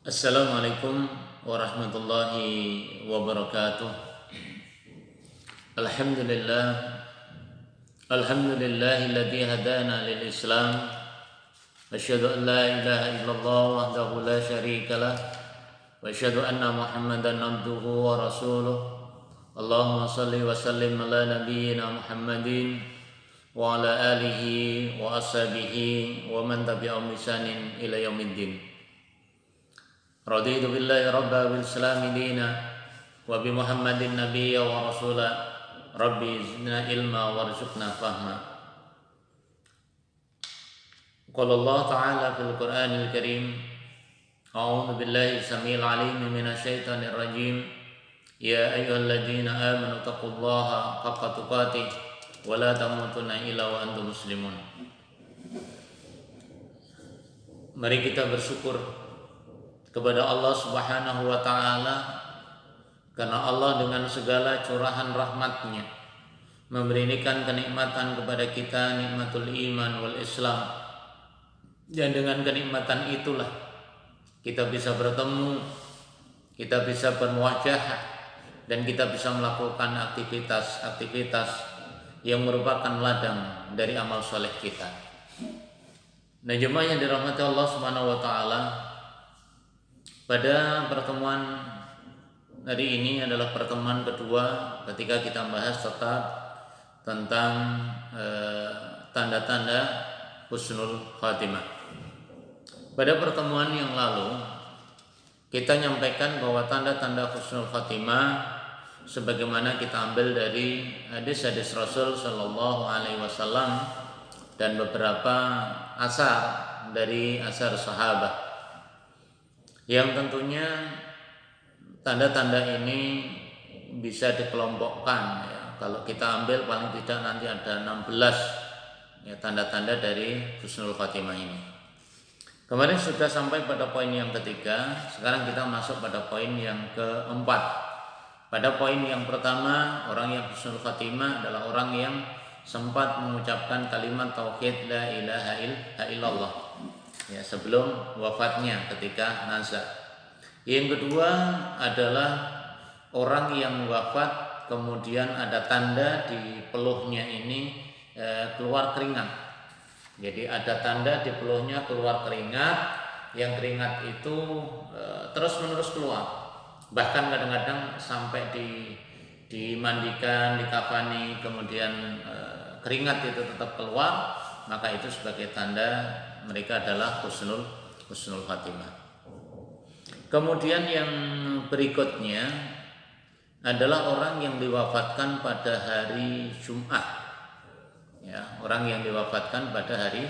Assalamualaikum warahmatullahi wabarakatuh. Alhamdulillah, alhamdulillahilladzi hadana lil Islam. Asyhadu an la ilaha illallah wahdahu la syarikalah wa asyhadu anna Muhammadan abduhu wa rasuluh. Allahumma shalli wa sallim ala nabiyyina Muhammadin wa ala alihi wa ashabihi wa man tabi'ahum bi ihsanin ila yaumiddin. Raditu billahi rabba bil islami dina wa bi Muhammadin nabiyya wa rasula. Rabbi zidna ilma warzuqna fahma. Qala Allah ta'ala fil Qur'anil Karim, a'udzu billahi samil alim minasy syaithanir rajim. Ya ayyuhalladzina amanu taqullaha haqqa tuqatih wa la tamutunna illa wa antum muslimun. Mari kita bersyukur kepada Allah Subhanahu wa ta'ala, karena Allah dengan segala curahan rahmatnya memberikan kenikmatan kepada kita, nikmatul iman wal Islam. Dan dengan kenikmatan itulah kita bisa bertemu, kita bisa bermuajah, dan kita bisa melakukan aktivitas-aktivitas yang merupakan ladang dari amal soleh kita. Nah, jemaah yang dirahmati Allah Subhanahu wa ta'ala, pada pertemuan hari ini adalah pertemuan kedua ketika kita membahas tentang tanda-tanda husnul khatimah. Pada pertemuan yang lalu kita nyampaikan bahwa tanda-tanda husnul khatimah sebagaimana kita ambil dari hadis-hadis Rasul Shallallahu Alaihi Wasallam dan beberapa asar dari asar sahabat, yang tentunya tanda-tanda ini bisa dikelompokkan ya. Kalau kita ambil paling tidak nanti ada 16 ya, tanda-tanda dari husnul khatimah ini. Kemarin sudah sampai pada poin yang ketiga, sekarang kita masuk pada poin yang keempat. Pada poin yang pertama, orang yang husnul khatimah adalah orang yang sempat mengucapkan kalimat tauhid la ilaha illallah ya, sebelum wafatnya ketika nazak. Yang kedua adalah orang yang wafat kemudian ada tanda di peluhnya ini keluar keringat. Jadi ada tanda di peluhnya keluar keringat, yang keringat itu terus menerus keluar. Bahkan kadang-kadang sampai dimandikan, dikafani, kemudian keringat itu tetap keluar, maka itu sebagai tanda mereka adalah husnul khatimah. Kemudian yang berikutnya adalah orang yang diwafatkan pada hari Jumat. Ya, orang yang diwafatkan pada hari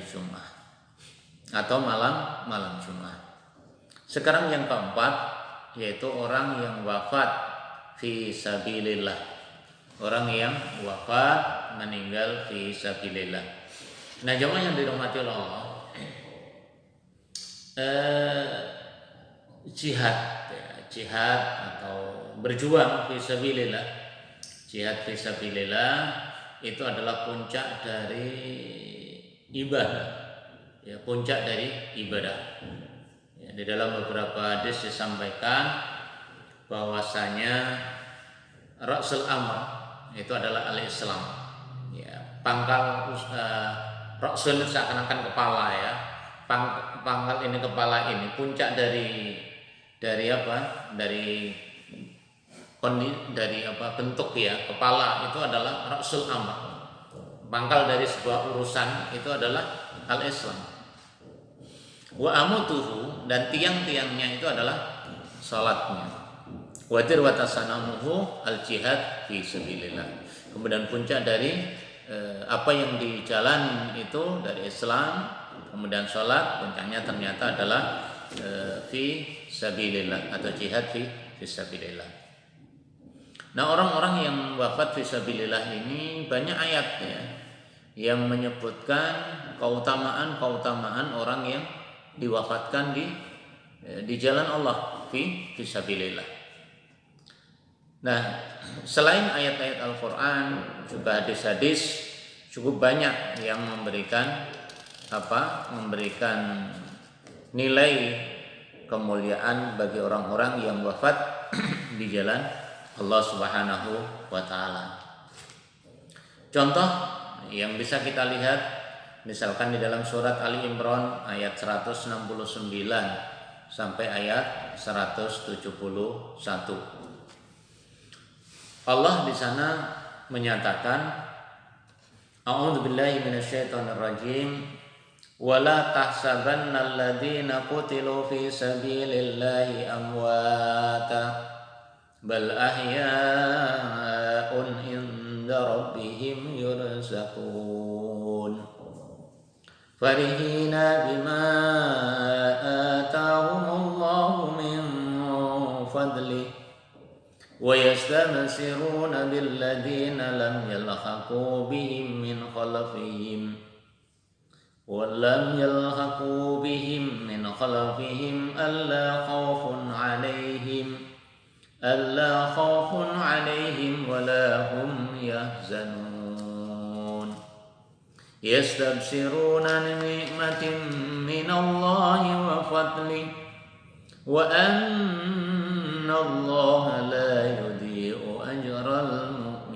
Jumat atau malam Jumat. Sekarang yang keempat yaitu orang yang wafat fi sabilillah. Orang yang wafat meninggal fi sabilillah. Nah, jemaah yang dirahmati Allah, jihad atau berjuang fi sabilillah, jihad fi sabilillah itu adalah puncak dari ibadah, ya, puncak dari ibadah. Ya, di dalam beberapa hadis disampaikan bahwasanya Rasul Amr itu adalah al-Islam, ya, pangkal Rasul seakan-akan kepala ya, pangkal ini, kepala ini, puncak dari apa? Dari bentuk ya, kepala itu adalah Rasul Amr. Pangkal dari sebuah urusan itu adalah al-Islam. Wa amutuhu, dan tiang-tiangnya itu adalah salatnya. Wa dirwatasanamuhu al-jihad fi sabilillah. Kemudian puncak dari apa yang dijalani itu dari Islam, kemudian sholat, puncaknya ternyata adalah fi sabilillah atau jihad fi sabilillah. Nah, orang-orang yang wafat fi sabilillah ini banyak ayat ya, yang menyebutkan keutamaan orang yang diwafatkan di jalan Allah fi sabilillah. Nah, selain ayat-ayat Al-Quran, juga hadis-hadis cukup banyak yang memberikan nilai kemuliaan bagi orang-orang yang wafat di jalan Allah Subhanahu wa taala. Contoh yang bisa kita lihat misalkan di dalam surat Ali Imran ayat 169 sampai ayat 171. Allah di sana menyatakan, A'udzubillahi minasyaitonirrajim, wala tahsabanna alladziina qutilu fi sabilillahi amwata bal ahyaa'un 'inda rabbihim yurzaqun farihina bima ataahumullahu min fadlihi wa yastabshiruna billadzina lam yalhaqu bihim min khalfihim ولم يلحقوا بهم من خلفهم ألا خوف عليهم ولا هم يحزنون يستبشرون بنعمة من الله وفضله وأن الله لا يضيع أجر المؤمنين.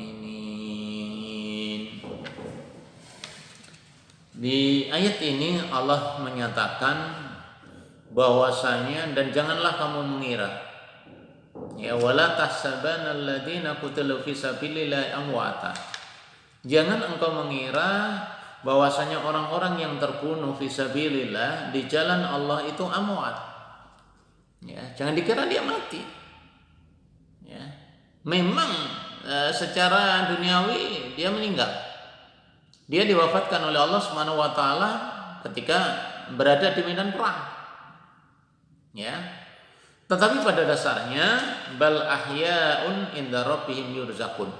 Di ayat ini Allah menyatakan bahwasanya dan janganlah kamu mengira, ya wala tahsabanna alladziina qutilu fi sabilillahi amwata. Jangan engkau mengira bahwasanya orang-orang yang terbunuh fi sabilillah di jalan Allah itu amwat. Ya, jangan dikira dia mati. Ya. Memang secara duniawi dia meninggal. Dia diwafatkan oleh Allah Subhanahu wa taala ketika berada di medan perang. Ya. Tetapi pada dasarnya bal ahya'un inda rabbihim yurzaqun.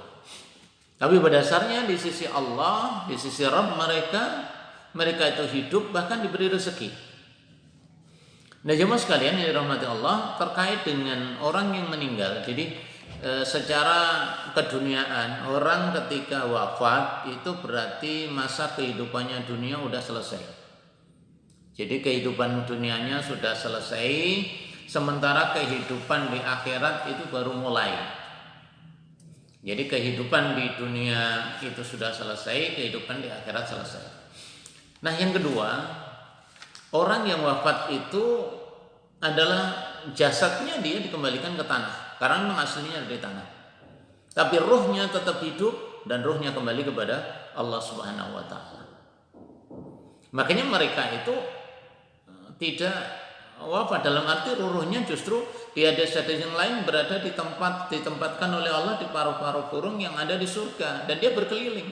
Tapi pada dasarnya di sisi Allah, di sisi Rabb mereka itu hidup bahkan diberi rezeki. Nah, jemaah sekalian yang dirahmati Allah, terkait dengan orang yang meninggal. Jadi secara keduniaan orang ketika wafat itu berarti masa kehidupannya dunia sudah selesai. Jadi kehidupan dunianya sudah selesai, sementara kehidupan di akhirat itu baru mulai. Jadi kehidupan di dunia itu sudah selesai, kehidupan di akhirat selesai. Nah, yang kedua, orang yang wafat itu adalah jasadnya dia dikembalikan ke tanah. Karena memang aslinya dari tanah. Tapi ruhnya tetap hidup dan ruhnya kembali kepada Allah Subhanahu wa taala. Makanya mereka itu tidak wafat dalam arti ruhnya justru di desa yang lain berada ditempatkan oleh Allah di paruh-paruh burung yang ada di surga dan dia berkeliling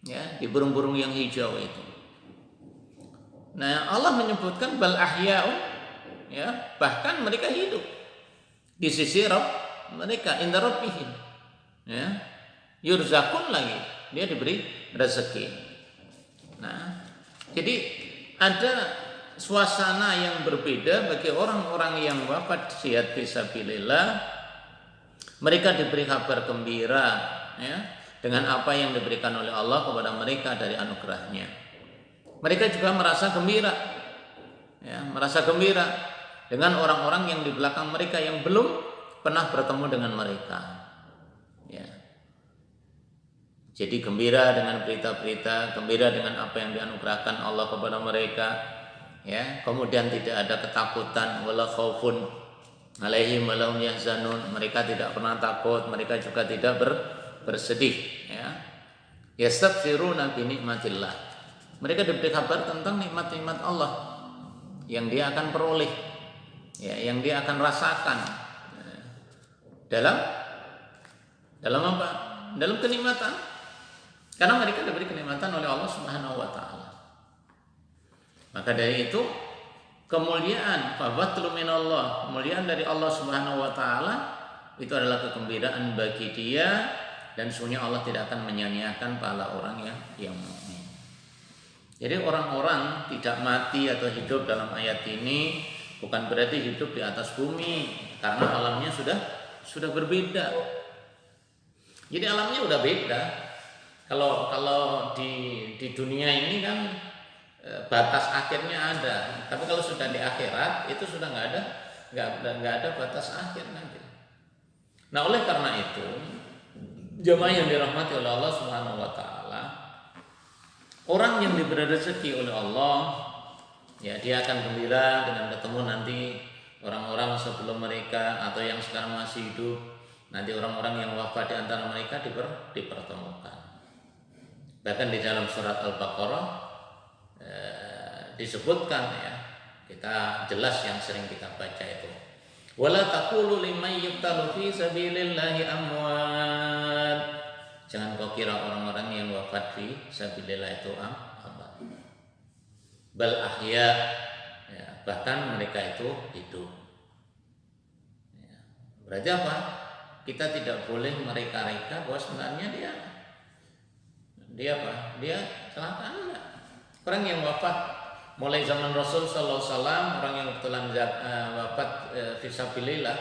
ya di burung-burung yang hijau itu. Nah, Allah menyebutkan bal ahya'un ya, bahkan mereka hidup di sisi Rabb mereka inda rabbihim ya yurzaqun lagi, dia diberi rezeki. Nah, jadi ada suasana yang berbeda bagi orang-orang yang wafat jihad fisabilillah. Mereka diberi kabar gembira ya dengan apa yang diberikan oleh Allah kepada mereka dari anugerahnya. Mereka juga merasa gembira ya, merasa gembira dengan orang-orang yang di belakang mereka yang belum pernah bertemu dengan mereka. Ya. Jadi gembira dengan berita-berita, gembira dengan apa yang dianugerahkan Allah kepada mereka. Ya, kemudian tidak ada ketakutan, wala khaufun alaihim wala hum yahzanun. Mereka tidak pernah takut, mereka juga tidak bersedih. Ya. Yastabshiruna bi nikmatillah. Mereka diberi kabar tentang nikmat-nikmat Allah yang dia akan peroleh. Ya, yang dia akan rasakan dalam apa? Dalam kenikmatan. Karena mereka diberi kenikmatan oleh Allah Subhanahu wa taala. Maka dari itu kemuliaan fadlu minallah, kemuliaan dari Allah Subhanahu wa taala itu adalah kegembiraan bagi dia dan sesungguhnya Allah tidak akan menyia-nyiakan pahala orang yang mukmin. Jadi orang-orang tidak mati atau hidup dalam ayat ini bukan berarti hidup di atas bumi, karena alamnya sudah berbeda. Jadi alamnya udah beda. Kalau di dunia ini kan batas akhirnya ada. Tapi kalau sudah di akhirat itu sudah nggak ada batas akhir nanti. Nah, oleh karena itu jemaah yang dirahmati oleh Allah Subhanahu wa taala, orang yang diberi rezeki oleh Allah, ya dia akan gembira dengan ketemu nanti orang-orang sebelum mereka atau yang sekarang masih hidup, nanti orang-orang yang wafat di antara mereka dipertemukan. Bahkan di dalam surat Al-Baqarah disebutkan, ya, kita jelas yang sering kita baca itu, wala taqulu liman yuqtalu fi sabilillahi amwat. Jangan kau kira orang-orang yang wafat fi sabilillah itu amwat. Bal ahya, ya, bahkan mereka itu hidup. Ya. Berarti apa? Kita tidak boleh mereka-reka bahwa sebenarnya dia apa? Dia kecelakaan enggak. Orang yang wafat mulai zaman Rasul sallallahu alaihi wasallam, orang yang kebetulan wafat fisabilillah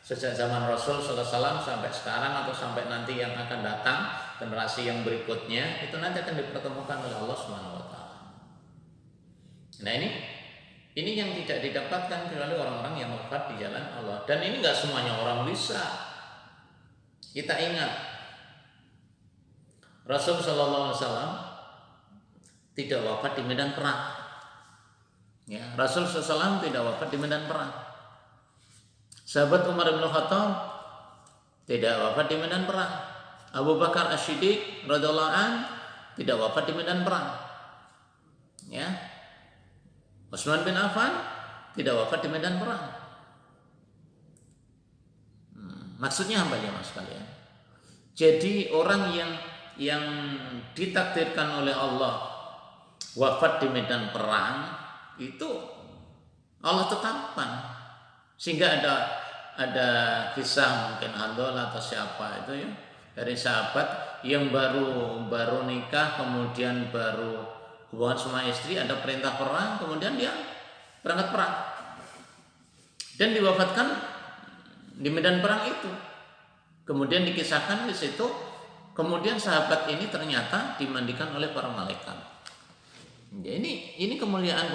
sejak zaman Rasul sallallahu alaihi wasallam sampai sekarang atau sampai nanti yang akan datang generasi yang berikutnya, itu nanti akan dipertemukan oleh Allah Subhanahu wa taala. Nah, ini yang tidak didapatkan kecuali orang-orang yang wafat di jalan Allah. Dan ini enggak semuanya orang bisa. Kita ingat Rasul sallallahu alaihi wasallam tidak wafat di medan perang. Ya, Rasul SAW tidak wafat di medan perang. Sahabat Umar bin Khattab tidak wafat di medan perang. Abu Bakar As-Siddiq radhiyallahu an tidak wafat di medan perang. Ya. Utsman bin Affan tidak wafat di medan perang. Maksudnya apa ya Mas kalian? Jadi orang yang ditakdirkan oleh Allah wafat di medan perang itu Allah tetapkan, sehingga ada kisah mungkin Handol atau siapa itu, ya, dari sahabat yang baru nikah, kemudian baru hubungan sama istri, ada perintah perang, kemudian dia berangkat perang dan diwafatkan di medan perang itu. Kemudian dikisahkan di situ, kemudian sahabat ini ternyata dimandikan oleh para malaikat. Ya, ini kemuliaan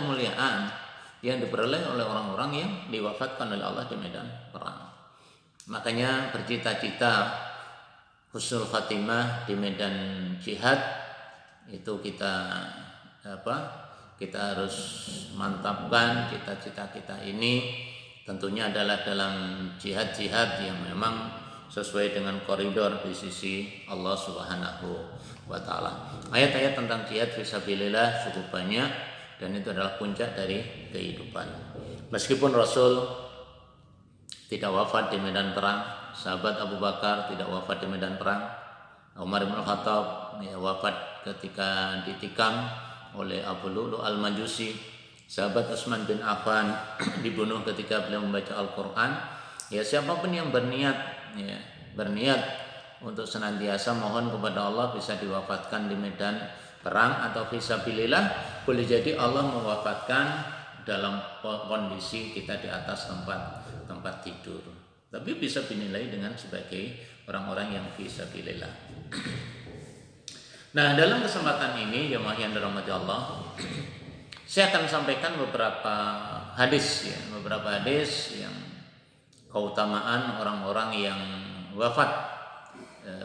yang diperoleh oleh orang-orang yang diwafatkan oleh Allah di medan perang. Makanya bercita-cita husnul khatimah di medan jihad itu kita harus mantapkan cita-cita kita ini. Tentunya adalah dalam jihad-jihad yang memang sesuai dengan koridor di sisi Allah Subhanahu wa taala. Ayat-ayat tentang jihad fisabilillah cukup banyak dan itu adalah puncak dari kehidupan. Meskipun Rasul tidak wafat di medan perang, sahabat Abu Bakar tidak wafat di medan perang, Umar bin Khattab wafat ketika ditikam oleh Abu Lu'lu' al-Majusi, sahabat Utsman bin Affan dibunuh ketika beliau membaca Al-Qur'an. Ya, siapapun yang berniat untuk senantiasa mohon kepada Allah bisa diwafatkan di medan perang atau fisabilillah, boleh jadi Allah mewafatkan dalam kondisi kita di atas tempat tidur, tapi bisa dinilai dengan sebagai orang-orang yang fisabilillah. Nah, dalam kesempatan ini jemaah yang dirahmati Allah, saya akan sampaikan beberapa hadis yang keutamaan orang-orang yang wafat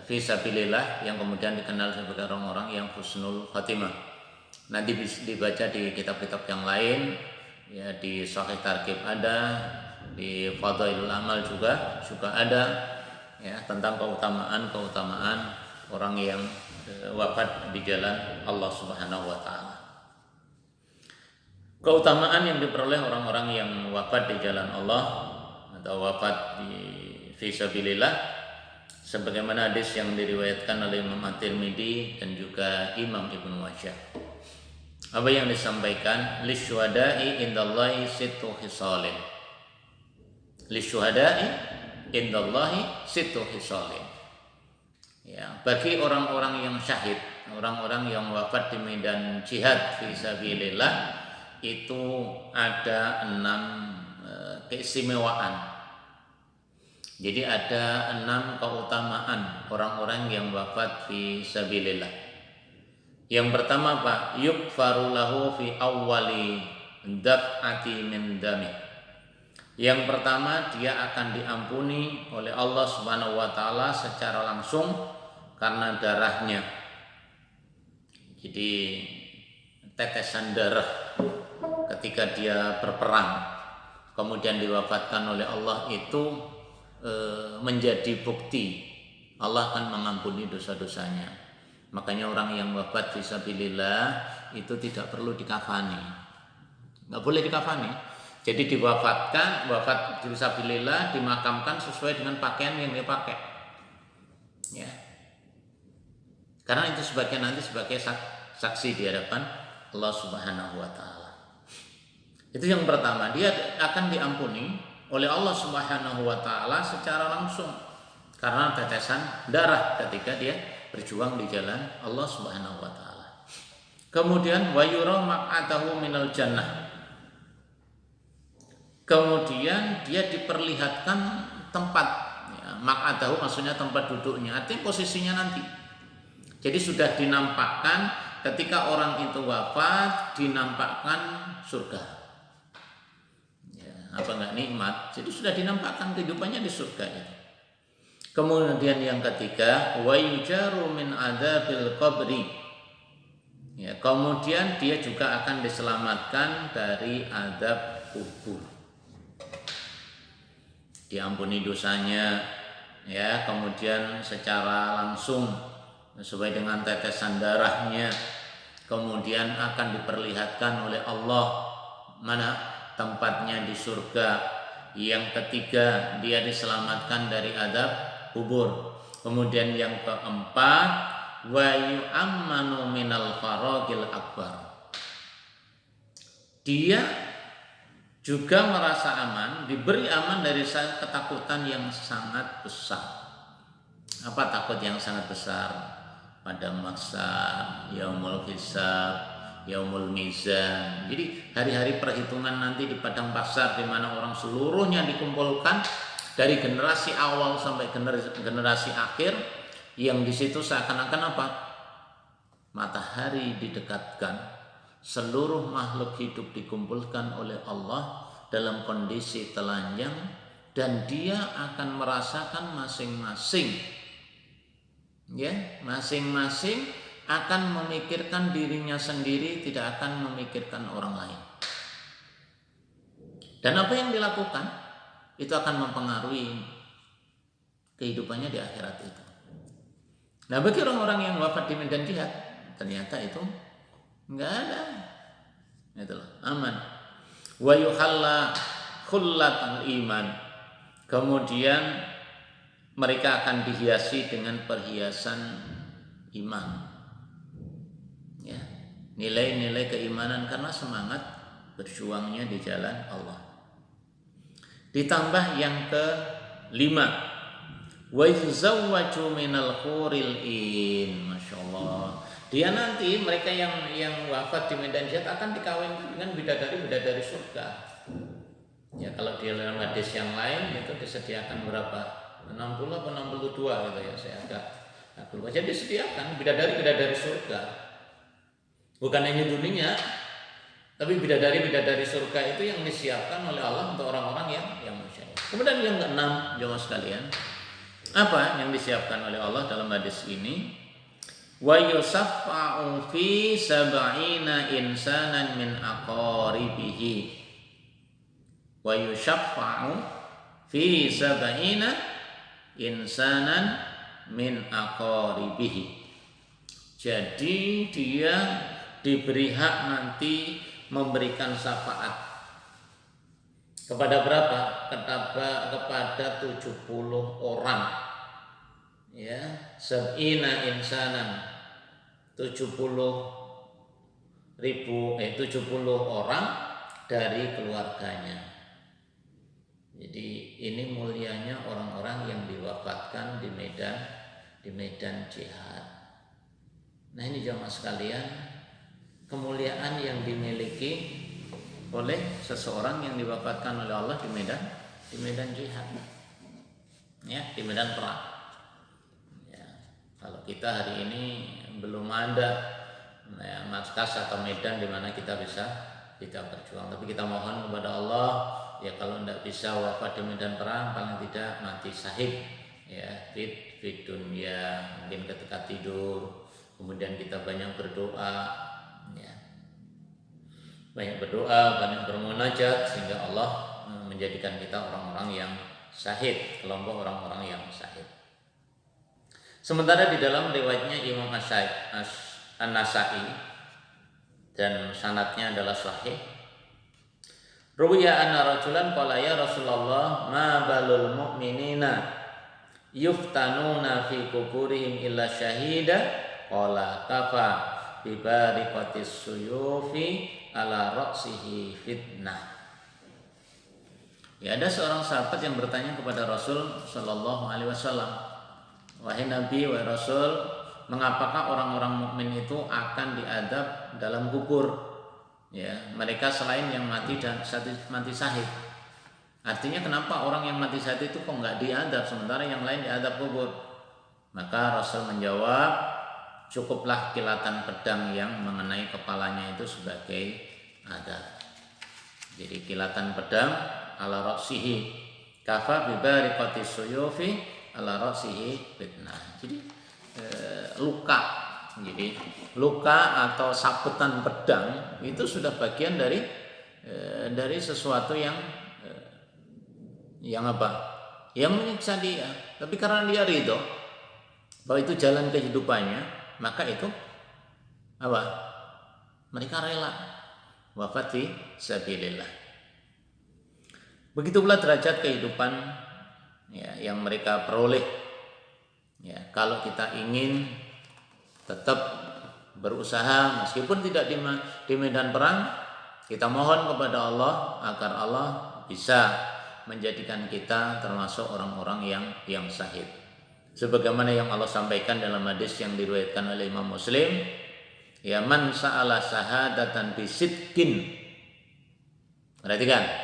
fisabilillah, yang kemudian dikenal sebagai orang-orang yang husnul khatimah. Nanti dibaca di kitab-kitab yang lain, ya, di Sahih Targhib ada, di Fadhailul Amal juga ada, ya, tentang keutamaan orang yang wafat di jalan Allah Subhanahu wa taala. Keutamaan yang diperoleh orang-orang yang wafat di jalan Allah atau wafat di fisabilillah, sebagaimana hadis yang diriwayatkan oleh Imam At-Tirmidzi dan juga Imam Ibnu Majah. Apa yang disampaikan? Lisyuhada'i indallahi sittu khisalin. Lisyuhada'i indallahi sittu khisalin. Ya, bagi orang-orang yang syahid, orang-orang yang wafat di medan jihad fisabilillah, itu ada 6 keistimewaan. Jadi ada 6 keutamaan orang-orang yang wafat fi sabilillah. Yang pertama apa? Yukfaru lahu fi awwali daf'ati min dami. Yang pertama, dia akan diampuni oleh Allah Subhanahu wa taala secara langsung karena darahnya. Jadi tetesan darah ketika dia berperang kemudian diwafatkan oleh Allah itu menjadi bukti Allah akan mengampuni dosa-dosanya. Makanya orang yang wafat fisabilillah itu tidak perlu dikafani, nggak boleh dikafani. Jadi diwafatkan, wafat fisabilillah, dimakamkan sesuai dengan pakaian yang dia pakai, ya. Karena itu sebagai nanti sebagai saksi di hadapan Allah Subhanahu wa taala. Itu yang pertama, dia akan diampuni oleh Allah Subhanahu wa taala secara langsung karena tetesan darah ketika dia berjuang di jalan Allah Subhanahu wa taala. Kemudian wa yura maq'atahu minal jannah. Kemudian dia diperlihatkan tempat, ya, maq'atahu maksudnya tempat duduknya, artinya posisinya nanti. Jadi sudah dinampakkan ketika orang itu wafat, dinampakkan surga. Ya, apa enggak nikmat? Jadi sudah dinampakkan kehidupannya di surga itu. Kemudian yang ketiga, wa yujaru min adzabil qabri. Ya, kemudian dia juga akan diselamatkan dari azab kubur. Diampuni dosanya, ya, kemudian secara langsung sesuai dengan tetesan darahnya, kemudian akan diperlihatkan oleh Allah mana tempatnya di surga. Yang ketiga, dia diselamatkan dari azab kubur. Kemudian yang keempat, wa yu'ammanu minal faragil akbar. Dia juga merasa aman, diberi aman dari ketakutan yang sangat besar. Apa takut yang sangat besar? Pada masa yaumul hisab, yaumul mizan. Jadi hari-hari perhitungan nanti di padang mahsyar, di mana orang seluruhnya dikumpulkan dari generasi awal sampai generasi akhir, yang di situ seakan-akan apa? Matahari didekatkan, seluruh makhluk hidup dikumpulkan oleh Allah dalam kondisi telanjang, dan dia akan merasakan masing-masing, ya, masing-masing akan memikirkan dirinya sendiri, tidak akan memikirkan orang lain. Dan apa yang dilakukan itu akan mempengaruhi kehidupannya di akhirat itu. Nah, bagi orang-orang yang wafat di medan jihad, ternyata itu enggak ada. Itulah aman. Wa yuhalla khullatul iman. Kemudian mereka akan dihiasi dengan perhiasan iman. Ya, nilai-nilai keimanan karena semangat berjuangnya di jalan Allah. Ditambah yang kelima, wa yuzawwaju minal huril in. Masyaallah. Dia nanti, mereka yang wafat di medan jihad akan dikawinkan dengan bidadari-bidadari surga. Ya, kalau di dalam hadis yang lain itu disediakan berapa? 60 atau 62 gitu ya, saya agak lupa. Jadi disediakan bidadari-bidadari surga. Bukan hanya dunia, tapi bidadari-bidadari surga itu yang disiapkan oleh Allah untuk orang-orang yang musyrik. Kemudian yang keenam, jemaah sekalian, apa yang disiapkan oleh Allah dalam hadis ini? Wa yusaffa'u fi sab'ina insanan min aqaribihi. Wa yusaffa'u fi sab'ina insanan min aqaribihi. Jadi dia diberi hak nanti memberikan syafaat kepada berapa? Kepada 70 orang. Ya, sab'ina insanan, 70 orang dari keluarganya. Jadi ini mulianya orang-orang yang diwafatkan di medan jihad. Nah, ini jemaah sekalian, kemuliaan yang dimiliki oleh seseorang yang diwafatkan oleh Allah di medan jihad. Ya, di medan perang. Kalau kita hari ini belum ada markas atau medan di mana kita berjuang. Tapi kita mohon kepada Allah, ya kalau tidak bisa wafat di medan perang, paling tidak mati syahid, ya fit dunia, mungkin ketika tidur, kemudian kita banyak berdoa, ya banyak bermunajat sehingga Allah menjadikan kita orang-orang yang syahid, kelompok orang-orang yang syahid. Sementara di dalam riwayatnya Imam An-Nasa'i dan sanadnya adalah sahih, ruwiya anna rajulan qala ya Rasulullah ma balul mu'minina yuftanuna fi kuburihim illa syahida qala kafa bi bariqatis suyufi ala ra'sihi fitnah. Ya, ada seorang sahabat yang bertanya kepada Rasul sallallahu alaihi wasallam, wahai Nabi, wahai Rasul, mengapakah orang-orang mukmin itu akan diadab dalam kubur? Ya, mereka selain yang mati dan mati syahid. Artinya kenapa orang yang mati syahid itu kok nggak diadab sementara yang lain diadab kubur? Maka Rasul menjawab, cukuplah kilatan pedang yang mengenai kepalanya itu sebagai adab. Jadi kilatan pedang ala ra'sihi kafa bi bariqatis suyufi ala ra'sihi fitnah. Jadi luka. Jadi luka atau sabetan pedang itu sudah bagian dari sesuatu yang apa? Yang menyiksa dia. Tapi karena dia ridho bahwa itu jalan kehidupannya, maka itu apa? Mereka rela wafat fi sabilillah. Begitu pula derajat kehidupan ya, yang mereka peroleh. Ya, kalau kita ingin tetap berusaha meskipun tidak di medan perang, kita mohon kepada Allah agar Allah bisa menjadikan kita termasuk orang-orang yang syahid. Sebagaimana yang Allah sampaikan dalam hadis yang diriwayatkan oleh Imam Muslim, ya man sa'ala syahadatan bisidqin. Perhatikan.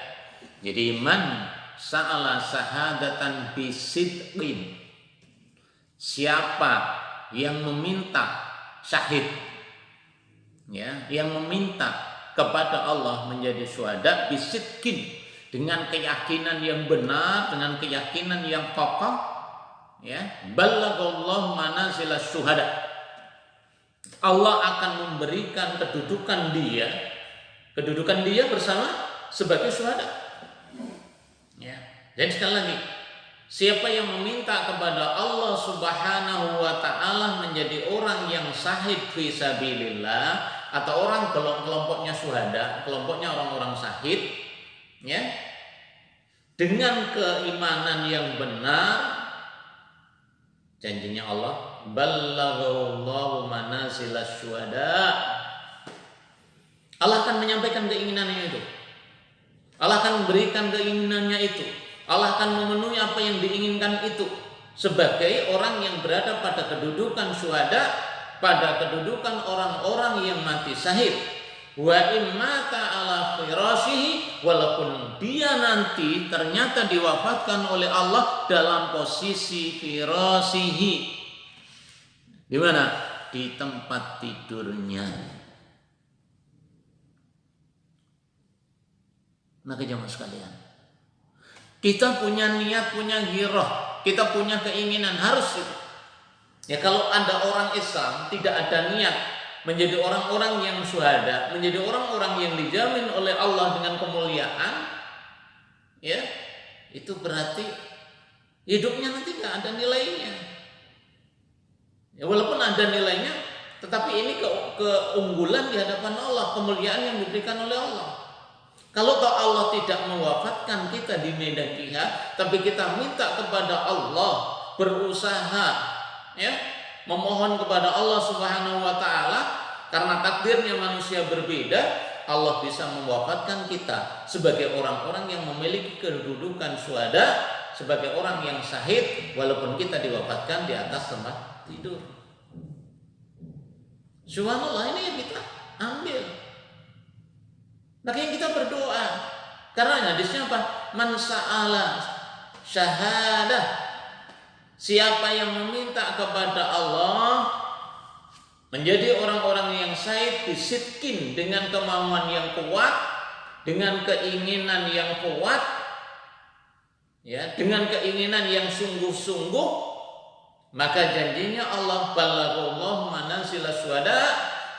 Jadi man sa'ala syahadatan bisidqin, siapa yang meminta syahid, ya, yang meminta kepada Allah menjadi syuhada bisidqin, dengan keyakinan yang benar, dengan keyakinan yang kokoh, ya, ballaghallahu manazilas syuhada. Allah akan memberikan kedudukan dia bersama sebagai syuhada. Ya. Dan sekali lagi, siapa yang meminta kepada Allah Subhanahu wa taala menjadi orang yang syahid fi sabilillah atau orang kelompoknya syuhada, kelompoknya orang-orang syahid, ya, dengan keimanan yang benar, janjinya Allah, ballaghallahu manazilas syuhada. Allah akan menyampaikan keinginannya itu. Allah akan memberikan keinginannya itu. Allah akan memenuhi apa yang diinginkan itu sebagai orang yang berada pada kedudukan syuhada, pada kedudukan orang-orang yang mati syahid. Wa immata ala firashihi, walaupun dia nanti ternyata diwafatkan oleh Allah dalam posisi firashihi. Di mana? Di tempat tidurnya. Maka jemaah sekalian, kita punya niat, punya ghirah, kita punya keinginan, harus itu. Ya, kalau ada orang Islam tidak ada niat menjadi orang-orang yang syuhada, menjadi orang-orang yang dijamin oleh Allah dengan kemuliaan, ya, itu berarti hidupnya nanti nggak ada nilainya. Ya, walaupun ada nilainya, tetapi ini keunggulan di hadapan Allah, kemuliaan yang diberikan oleh Allah. Kalau Allah tidak mewafatkan kita di medan jihad, tapi kita minta kepada Allah, berusaha, ya, memohon kepada Allah Subhanahu wa taala, karena takdirnya manusia berbeda, Allah bisa mewafatkan kita sebagai orang-orang yang memiliki kedudukan syuhada, sebagai orang yang syahid, walaupun kita diwafatkan di atas tempat tidur. Subhanallah, ini yang kita ambil. Makanya kita berdoa. Karena hadisnya apa? Man sa'ala syahadah. Siapa yang meminta kepada Allah menjadi orang-orang yang syahid bisitkin, dengan kemauan yang kuat, dengan keinginan yang kuat, ya, dengan keinginan yang sungguh-sungguh, maka janjinya Allah, balaghallahu manazila syuhada,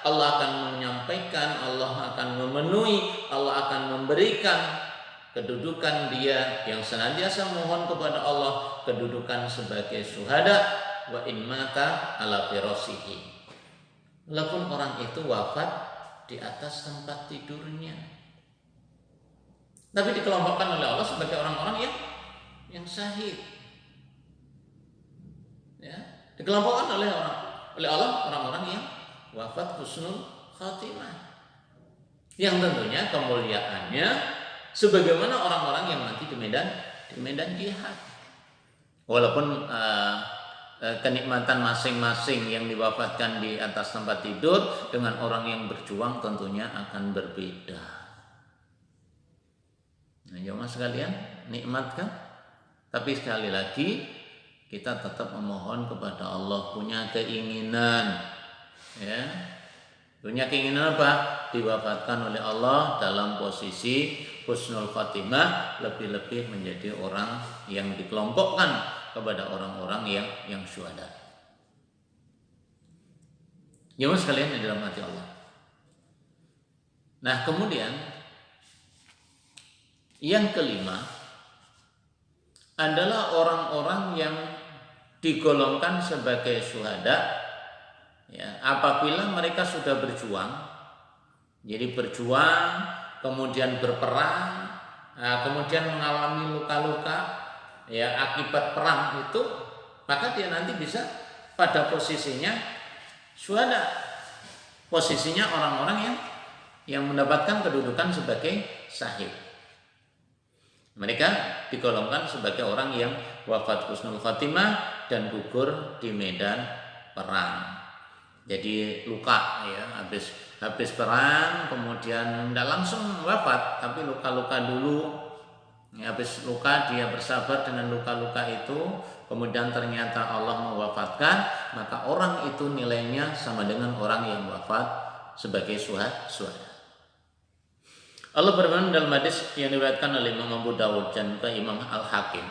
Allah akan menyampaikan, Allah akan memenuhi, Allah akan memberikan kedudukan dia yang senantiasa mohon kepada Allah, kedudukan sebagai syuhada, wa in mata ala firasihi, walaupun orang itu wafat di atas tempat tidurnya, tapi dikelompokkan oleh Allah sebagai orang-orang yang syahid, ya, dikelompokkan oleh Allah orang-orang yang wafat husnul khatimah, yang tentunya kemuliaannya sebagaimana orang-orang yang mati di medan jihad. Walaupun kenikmatan masing-masing yang diwafatkan di atas tempat tidur dengan orang yang berjuang tentunya akan berbeda. Nah, jemaah sekalian, nikmat kan? Tapi sekali lagi kita tetap memohon kepada Allah, punya keinginan, ya, punya keinginan apa? Diwafatkan oleh Allah dalam posisi husnul khatimah, lebih-lebih menjadi orang yang dikelompokkan kepada orang-orang yang syuhada. Jemaah sekalian yang dirahmati Allah. Nah, kemudian yang kelima adalah orang-orang yang digolongkan sebagai syuhada, ya, apabila mereka sudah berjuang, jadi berjuang, kemudian berperang, kemudian mengalami luka-luka, ya, akibat perang itu, maka dia nanti bisa pada posisinya syuhada, posisinya orang-orang yang mendapatkan kedudukan sebagai syahid. Mereka digolongkan sebagai orang yang wafat husnul khatimah dan gugur di medan perang. Jadi luka, ya, habis perang, kemudian tidak langsung wafat, tapi luka-luka dulu. Ya, habis luka dia bersabar dengan luka-luka itu, kemudian ternyata Allah mewafatkan, maka orang itu nilainya sama dengan orang yang wafat sebagai syuhada. Allah berfirman dalam hadis yang diriwayatkan oleh Imam Abu Dawud dan Imam Al-Hakim,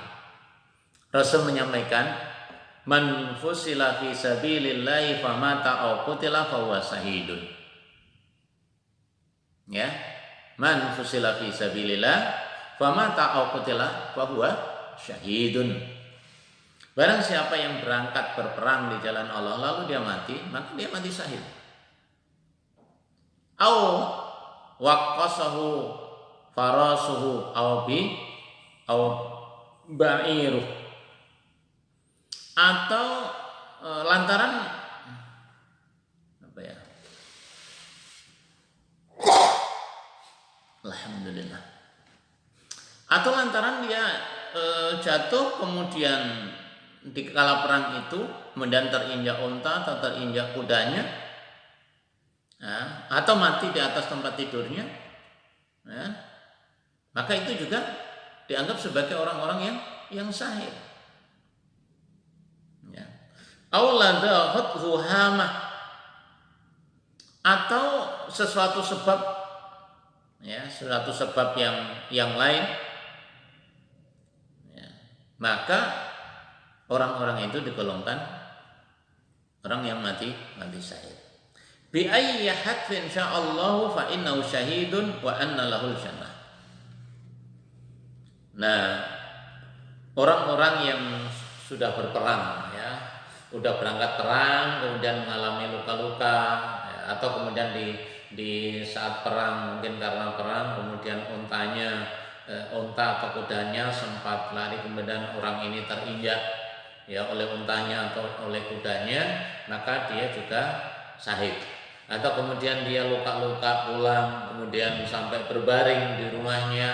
Rasul menyampaikan, man fusila fi sabilillahi famata aw qutila fahuwa syahidun. Ya, man fusila fi sabilillah famata aw qutila fahuwa syahidun. Barang siapa yang berangkat berperang di jalan Allah lalu dia mati, maka dia mati syahid. Aw waqasahu farasuhu aw ba'iruh, atau lantaran apa ya? Alhamdulillah. Atau lantaran dia jatuh kemudian di kala perang itu kemudian terinjak unta atau terinjak kudanya, ya, atau mati di atas tempat tidurnya, ya, maka itu juga dianggap sebagai orang-orang yang syahid. Ya. Auladhathu hamah, atau sesuatu sebab, ya, sesuatu sebab yang lain, ya, maka orang-orang itu digolongkan orang yang mati syahid. Bi ayyi hadfin sya'allahu fa innahu syahidun wa anna lahul jannah. Nah, orang-orang yang sudah berperang, ya, sudah berangkat perang kemudian mengalami luka-luka, ya, atau kemudian di saat perang mungkin karena perang kemudian unta atau kudanya sempat lari, kemudian orang ini terinjak, ya, oleh untanya atau oleh kudanya, maka dia juga syahid. Atau kemudian dia luka-luka pulang, kemudian sampai berbaring di rumahnya,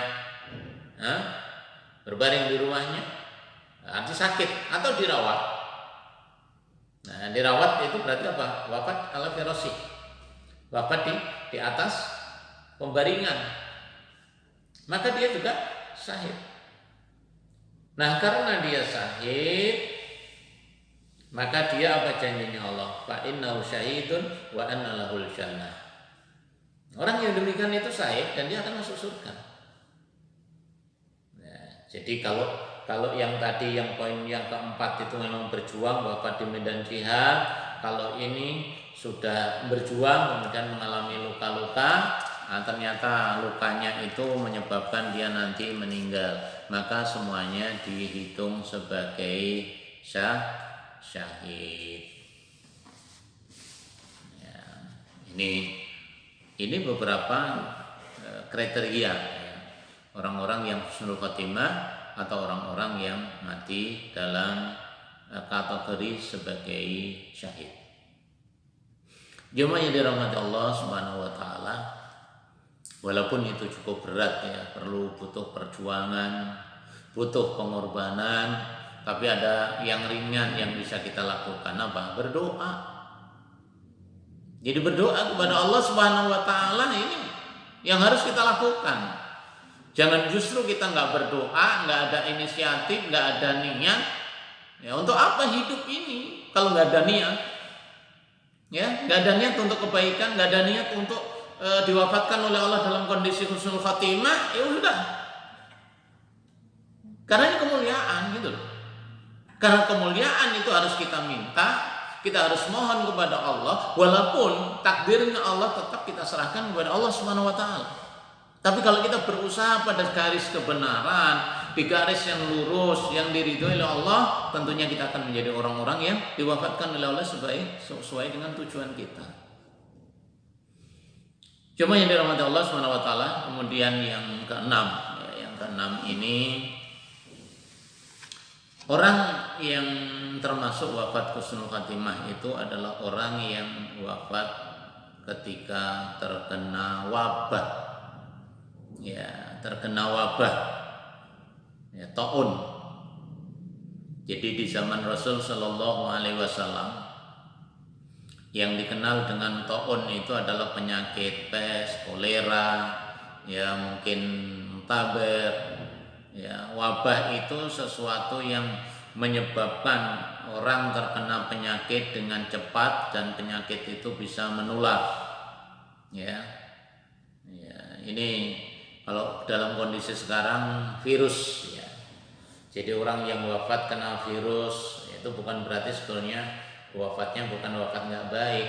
arti sakit atau dirawat. Nah, dirawat itu berarti apa? Wafat ala firasih, wafat di atas pembaringan, maka dia juga syahid. Nah, karena dia syahid, maka dia apa janjinya Allah? Fa innahu syahidun wa anna lahul jannah. Orang yang demikian itu syahid dan dia akan masuk surga. Nah, jadi kalau yang tadi yang poin yang keempat itu memang berjuang wafat di medan jihad, kalau ini sudah berjuang kemudian mengalami luka-luka, ternyata lukanya itu menyebabkan dia nanti meninggal, maka semuanya dihitung sebagai syahid. Ya, ini beberapa kriteria ya, orang-orang yang husnul khotimah atau orang-orang yang mati dalam kategori sebagai syahid. Jemaah yang dirahmati Allah Subhanahu wa taala, walaupun itu cukup berat ya, butuh perjuangan, butuh pengorbanan, tapi ada yang ringan yang bisa kita lakukan, apa? Berdoa. Jadi berdoa kepada Allah Subhanahu wa taala ini yang harus kita lakukan. Jangan justru kita nggak berdoa, nggak ada inisiatif, nggak ada niat. Ya, untuk apa hidup ini kalau nggak ada niat? Ya, nggak ada niat untuk kebaikan, nggak ada niat untuk diwafatkan oleh Allah dalam kondisi husnul khatimah, ya sudah. Karena ini kemuliaan gitu loh. Karena kemuliaan itu harus kita minta, kita harus mohon kepada Allah, walaupun takdirnya Allah tetap kita serahkan kepada Allah Subhanahu wa taala. Tapi kalau kita berusaha pada garis kebenaran, di garis yang lurus, yang diridhoi oleh Allah, tentunya kita akan menjadi orang-orang yang diwafatkan oleh Allah sesuai dengan tujuan kita. Cuma yang dirahmati Allah Subhanahu wa taala. Kemudian yang keenam, ya, yang keenam ini orang yang termasuk wafat husnul khatimah itu adalah orang yang wafat ketika terkena wabah. Ya, terkena wabah, ya, taun. Jadi di zaman Rasul Shallallahu Alaihi Wasallam yang dikenal dengan taun itu adalah penyakit pes, kolera, ya mungkin taber, ya wabah itu sesuatu yang menyebabkan orang terkena penyakit dengan cepat dan penyakit itu bisa menular, ya ini. Kalau dalam kondisi sekarang virus ya. Jadi orang yang wafat kena virus itu bukan berarti sebetulnya wafatnya bukan wafat nggak baik.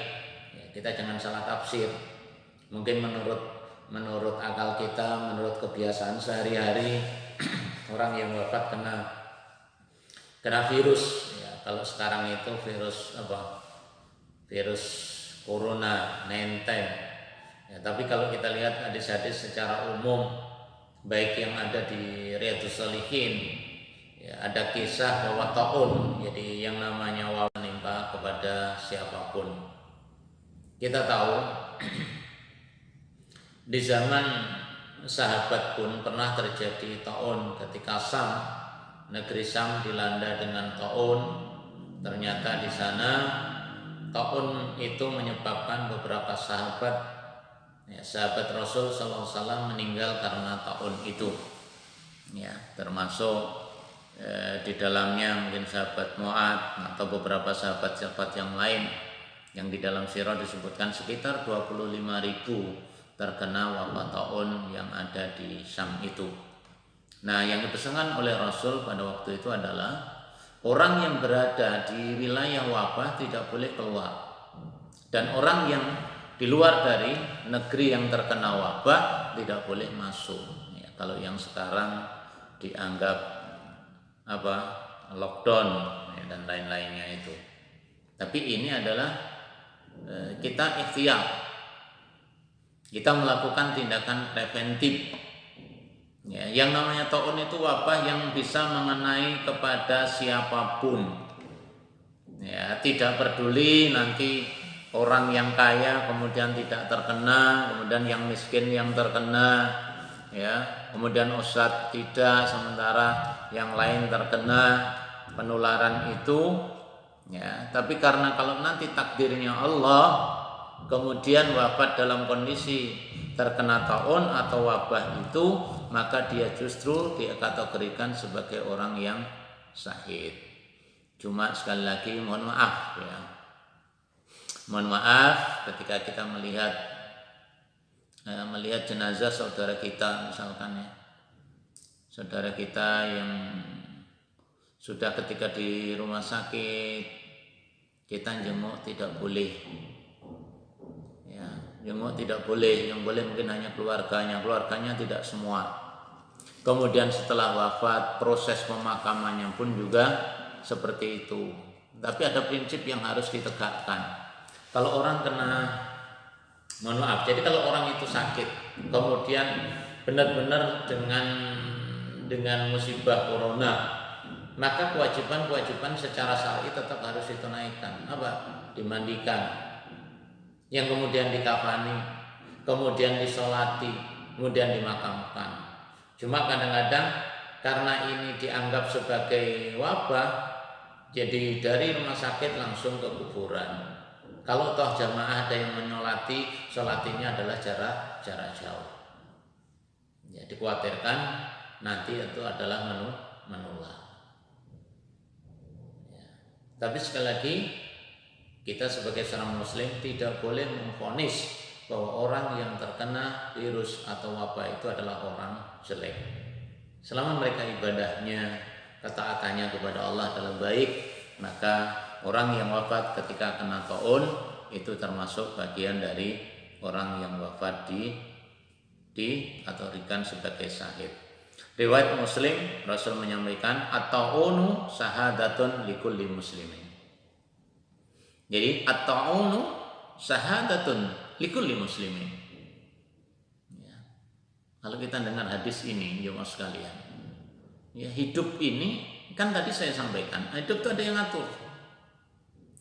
Ya, kita jangan salah tafsir. Mungkin menurut akal kita, menurut kebiasaan sehari-hari orang yang wafat kena virus ya. Kalau sekarang itu virus apa? Virus corona 19. Ya, tapi kalau kita lihat hadis-hadis secara umum, baik yang ada di Riyadhus Shalihin, ya, ada kisah bahwa taun, jadi yang namanya wabah menimpa kepada siapapun. Kita tahu di zaman sahabat pun pernah terjadi taun ketika negeri Sam dilanda dengan taun. Ternyata di sana taun itu menyebabkan beberapa sahabat Rasul SAW meninggal karena taun itu. Ya, termasuk di dalamnya mungkin sahabat Mu'ad atau beberapa sahabat-sahabat yang lain yang di dalam sirah disebutkan sekitar 25.000 terkena wabah taun yang ada di Syam itu. Nah, yang dipesankan oleh Rasul pada waktu itu adalah orang yang berada di wilayah wabah tidak boleh keluar, dan orang yang di luar dari negeri yang terkena wabah tidak boleh masuk. Ya, kalau yang sekarang dianggap lockdown ya, dan lain-lainnya itu. Tapi ini adalah kita ikhtiar, kita melakukan tindakan preventif. Ya, yang namanya taun itu wabah yang bisa mengenai kepada siapapun. Ya, tidak peduli nanti orang yang kaya kemudian tidak terkena, kemudian yang miskin yang terkena, ya, kemudian ustadz tidak, sementara yang lain terkena penularan itu, ya. Tapi karena kalau nanti takdirnya Allah, kemudian wafat dalam kondisi terkena taun atau wabah itu, maka dia justru dikategorikan sebagai orang yang syahid. Cuma sekali lagi mohon maaf ya. Mohon maaf ketika kita melihat jenazah saudara kita misalkan ya. Saudara kita yang sudah ketika di rumah sakit, kita jenguk tidak boleh. Ya, jenguk tidak boleh, yang boleh mungkin hanya keluarganya tidak semua. Kemudian setelah wafat, proses pemakamannya pun juga seperti itu. Tapi ada prinsip yang harus ditegakkan. Kalau orang mohon maaf, jadi kalau orang itu sakit, kemudian benar-benar dengan musibah corona, maka kewajiban secara syar'i tetap harus ditunaikan. Apa? Dimandikan, yang kemudian dikafani, kemudian disolati, kemudian dimakamkan. Cuma kadang-kadang karena ini dianggap sebagai wabah, jadi dari rumah sakit langsung ke kuburan. Kalau toh jamaah ada yang menyolati, solatinya adalah jarak jauh. Ya, dikhawatirkan nanti itu adalah menular. Ya. Tapi sekali lagi, kita sebagai seorang muslim tidak boleh memvonis bahwa orang yang terkena virus atau wabah itu adalah orang jelek. Selama mereka ibadahnya, ketaatannya kepada Allah adalah baik, maka orang yang wafat ketika kena taun itu termasuk bagian dari orang yang wafat dikategorikan sebagai syahid. Riwayat Muslim, Rasul menyampaikan at-ta'unu syahadatun likulli muslimin. Jadi at-ta'unu syahadatun likulli muslimin. Ya. Kalau kita dengar hadis ini, jemaah sekalian, ya, hidup ini kan tadi saya sampaikan, hidup itu ada yang ngatur.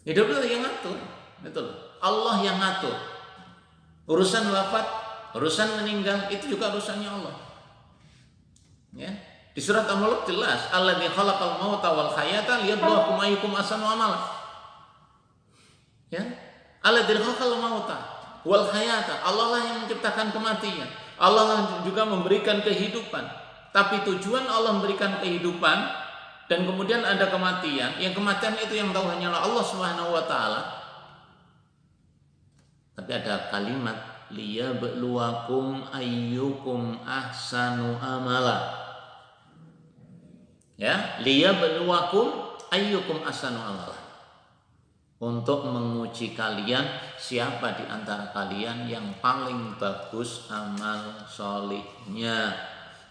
Hidup itu ada yang ngatur, betul. Allah yang ngatur. Urusan wafat, urusan meninggal itu juga urusannya Allah. Ya. Di surat Al-Mulk jelas, alladzi khalaqal mauta wal hayata liyabluwakum ayyukum ahsanu amala. Ya. Alladzi khalaqal mauta wal hayata, Allah lah yang menciptakan kematian. Allah lah juga memberikan kehidupan. Tapi tujuan Allah memberikan kehidupan dan kemudian ada kematian, yang kematian itu yang tahu hanyalah Allah Subhanahu wa taala. Tapi ada kalimat liyabluwakum ayyukum ahsanu amala. Ya, liyabluwakum ayyukum ahsanu amala. Untuk menguji kalian siapa di antara kalian yang paling bagus amal solihnya,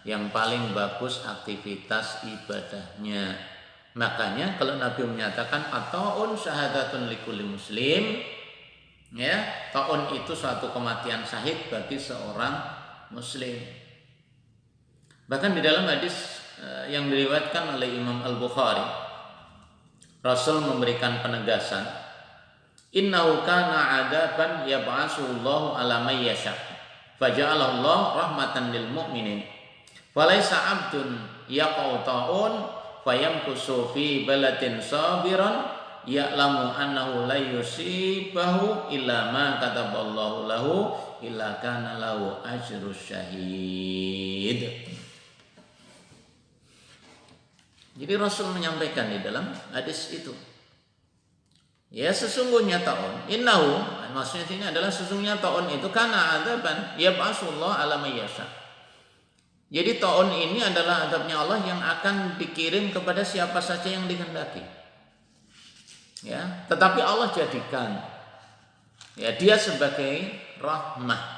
yang paling bagus aktivitas ibadahnya. Makanya kalau Nabi menyatakan at-ta'un syahadatun likulli muslim, ya, ta'un itu suatu kematian syahid bagi seorang muslim. Bahkan di dalam hadis yang diriwayatkan oleh Imam Al-Bukhari, Rasul memberikan penegasan, innahu kana adaban yab'asullahu ala may yasha faja'alahu Allah rahmatan lil mu'minin. Falaisa abdun yaqau ta'un fayamkusu fi balatin sabiran ya'lamu annahu la yusibahu illa ma kataballahu lahu illa kana lahu ajrus syahid. Jadi Rasul menyampaikan di dalam hadis itu, ya sesungguhnya ta'un, innahu, maksudnya ini adalah sesungguhnya ta'un itu kana adaban yab'asullahu ala may yasha. Jadi ta'un ini adalah adabnya Allah yang akan dikirim kepada siapa saja yang dikehendaki. Ya, tetapi Allah jadikan ya dia sebagai rahmah.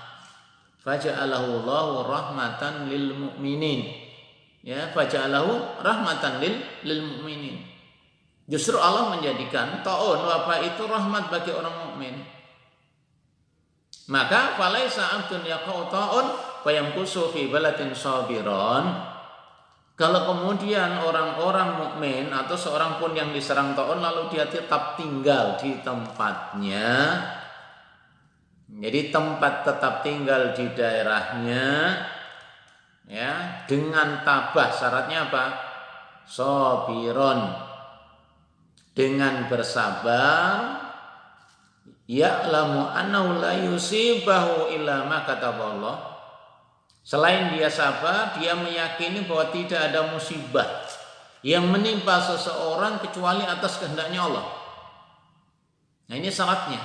Faja'alahu Allahu rahmatan lil mu'minin. Ya, faja'alahu rahmatan lil mu'minin. Justru Allah menjadikan ta'un wabah itu rahmat bagi orang mukmin. Maka falaisa abdun yaqau ta'un fayamkusu fi balatin sabiran. Kalau kemudian orang-orang mukmin atau seorang pun yang diserang ta'un lalu dia tetap tinggal di tempatnya, jadi tempat tetap tinggal di daerahnya, ya, dengan tabah, syaratnya apa? Sabiron, dengan bersabar, ya'lamu annahu la yusibahu illa ma kataballah. Selain dia sabar, dia meyakini bahwa tidak ada musibah yang menimpa seseorang kecuali atas kehendaknya Allah. Nah, ini syaratnya.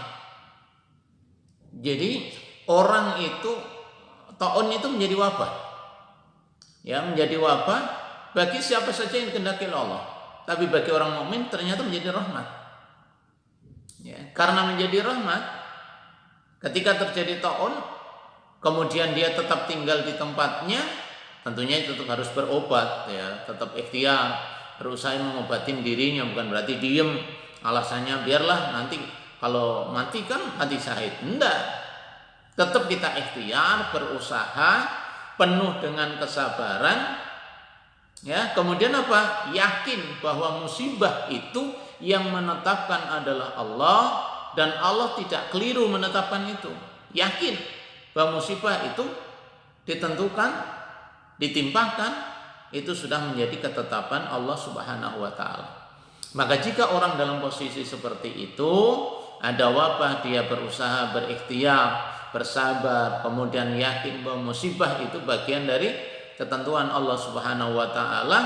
Jadi orang itu taun itu menjadi wabah. Ya, menjadi wabah bagi siapa saja yang dikehendaki Allah. Tapi bagi orang mukmin ternyata menjadi rahmat. Ya, karena menjadi rahmat, ketika terjadi taun, kemudian dia tetap tinggal di tempatnya, tentunya itu tetap harus berobat, ya, tetap ikhtiar, berusaha mengobatin dirinya, bukan berarti diem, alasannya biarlah nanti kalau mati kan mati syahid. Enggak, tetap kita ikhtiar, berusaha, penuh dengan kesabaran. Ya, kemudian apa? Yakin bahwa musibah itu yang menetapkan adalah Allah dan Allah tidak keliru menetapkan itu. Yakin bahwa musibah itu ditentukan, ditimpakan, itu sudah menjadi ketetapan Allah Subhanahu wa taala. Maka jika orang dalam posisi seperti itu, ada wabah, dia berusaha, berikhtiar, bersabar, kemudian yakin bahwa musibah itu bagian dari ketentuan Allah Subhanahu wa taala,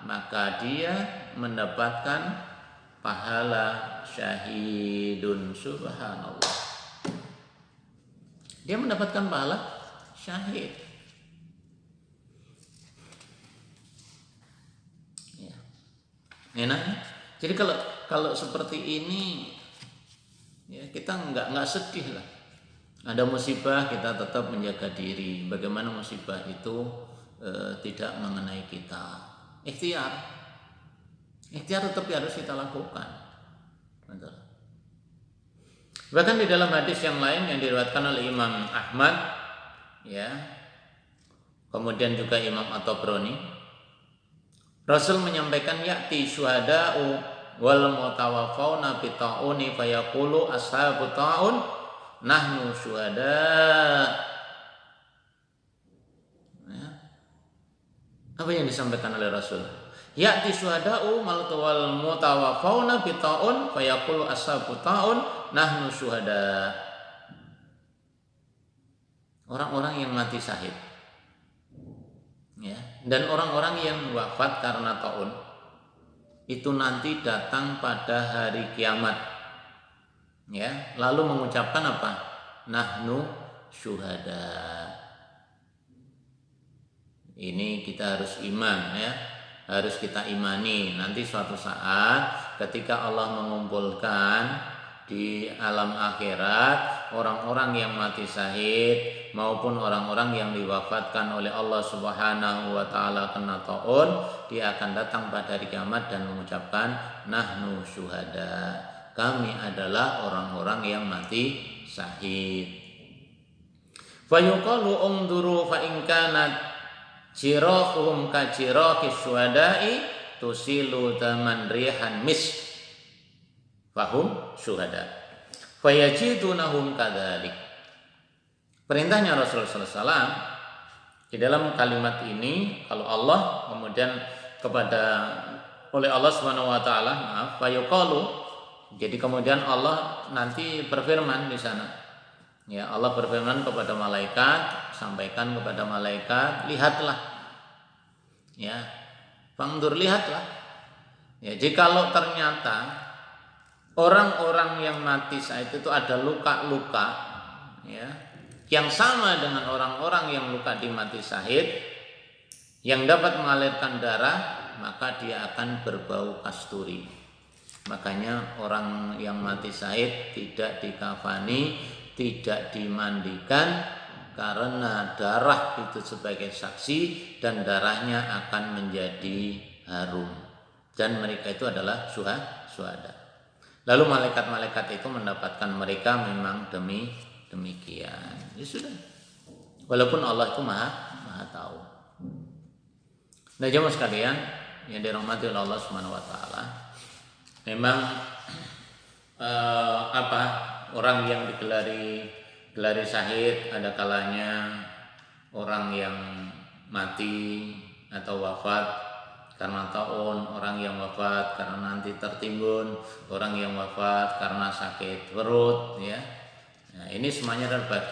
maka dia mendapatkan pahala syahidun. Subhanallah. Dia mendapatkan pahala syahid. Ya. Enak ya? Jadi kalau seperti ini ya kita nggak sedih lah. Ada musibah kita tetap menjaga diri. Bagaimana musibah itu tidak mengenai kita. Ikhtiar tetap harus kita lakukan. Betul. Bahkan di dalam hadis yang lain yang diriwayatkan oleh Imam Ahmad, ya, kemudian juga Imam At-Tabrani, Rasul menyampaikan ya'ti syuhada'u wal mutawaffawna bi ta'uni fayaqulu ashabu ta'un nahnu syuhada. Apa yang disampaikan oleh Rasul? Ya'ti syuhada'u wal mutawaffawna bi ta'un fayaqulu ashabu ta'un nahnu syuhada. Orang-orang yang mati syahid, ya, dan orang-orang yang wafat karena taun itu nanti datang pada hari kiamat, ya, lalu mengucapkan apa? Nahnu syuhada. Ini kita harus iman, ya, harus kita imani. Nanti suatu saat ketika Allah mengumpulkan di alam akhirat orang-orang yang mati syahid maupun orang-orang yang diwafatkan oleh Allah Subhanahu wa taala kena taun, dia akan datang pada hari kiamat dan mengucapkan nahnu syuhada. Kami adalah orang-orang yang mati syahid. Fa yuqalu unduru fa in kanat jirahuhum ka jirahis syuhada'i tusilu taman rihan mis fahum syuhada fayajidunahum kadzalik. Perintahnya Rasulullah SAW di dalam kalimat ini, kalau Allah kemudian oleh Allah Subhanahu wa taala, fayuqalu, jadi kemudian Allah nanti berfirman di sana. Ya, Allah berfirman kepada malaikat, sampaikan kepada malaikat, lihatlah. Ya. Fangdur, lihatlah. Ya, jikalau ternyata orang-orang yang mati saat itu ada luka-luka, ya, yang sama dengan orang-orang yang luka di mati syahid yang dapat mengalirkan darah, maka dia akan berbau kasturi. Makanya orang yang mati syahid tidak dikafani, tidak dimandikan, karena darah itu sebagai saksi dan darahnya akan menjadi harum, dan mereka itu adalah syuhada. Lalu malaikat-malaikat itu mendapatkan mereka memang demikian. Ya sudah. Walaupun Allah itu maha tahu. Nah, jemaah sekalian yang dirahmati oleh Allah Subhanahu wa taala, memang orang yang digelari syahid ada kalanya orang yang mati atau wafat karena taun, orang yang wafat karena nanti tertimbun, orang yang wafat karena sakit perut, ya. Nah, ini semuanya adalah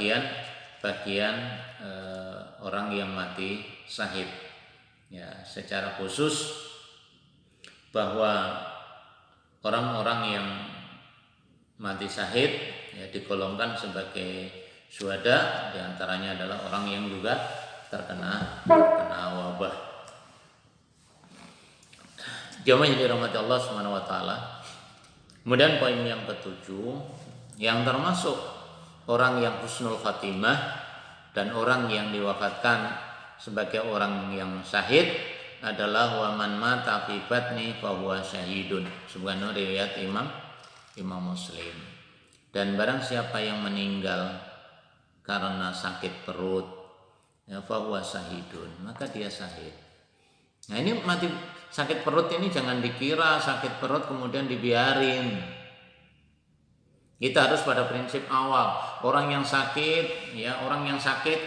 bagian orang yang mati syahid. Ya, secara khusus bahwa orang-orang yang mati syahid ya digolongkan sebagai syuhada, diantaranya adalah orang yang juga terkena wabah. Jamaah yang dirahmati Allah Subhanahu wa taala. Kemudian poin yang ketujuh, yang termasuk orang yang husnul khatimah dan orang yang diwafatkan sebagai orang yang syahid adalah waman mata fi batni fa huwa syahidun. Subhanahu riwayat Imam Muslim. Dan barang siapa yang meninggal karena sakit perut ya fa huwa syahidun, maka dia syahid. Nah, ini mati sakit perut ini jangan dikira sakit perut kemudian dibiarin. Kita harus pada prinsip awal, orang yang sakit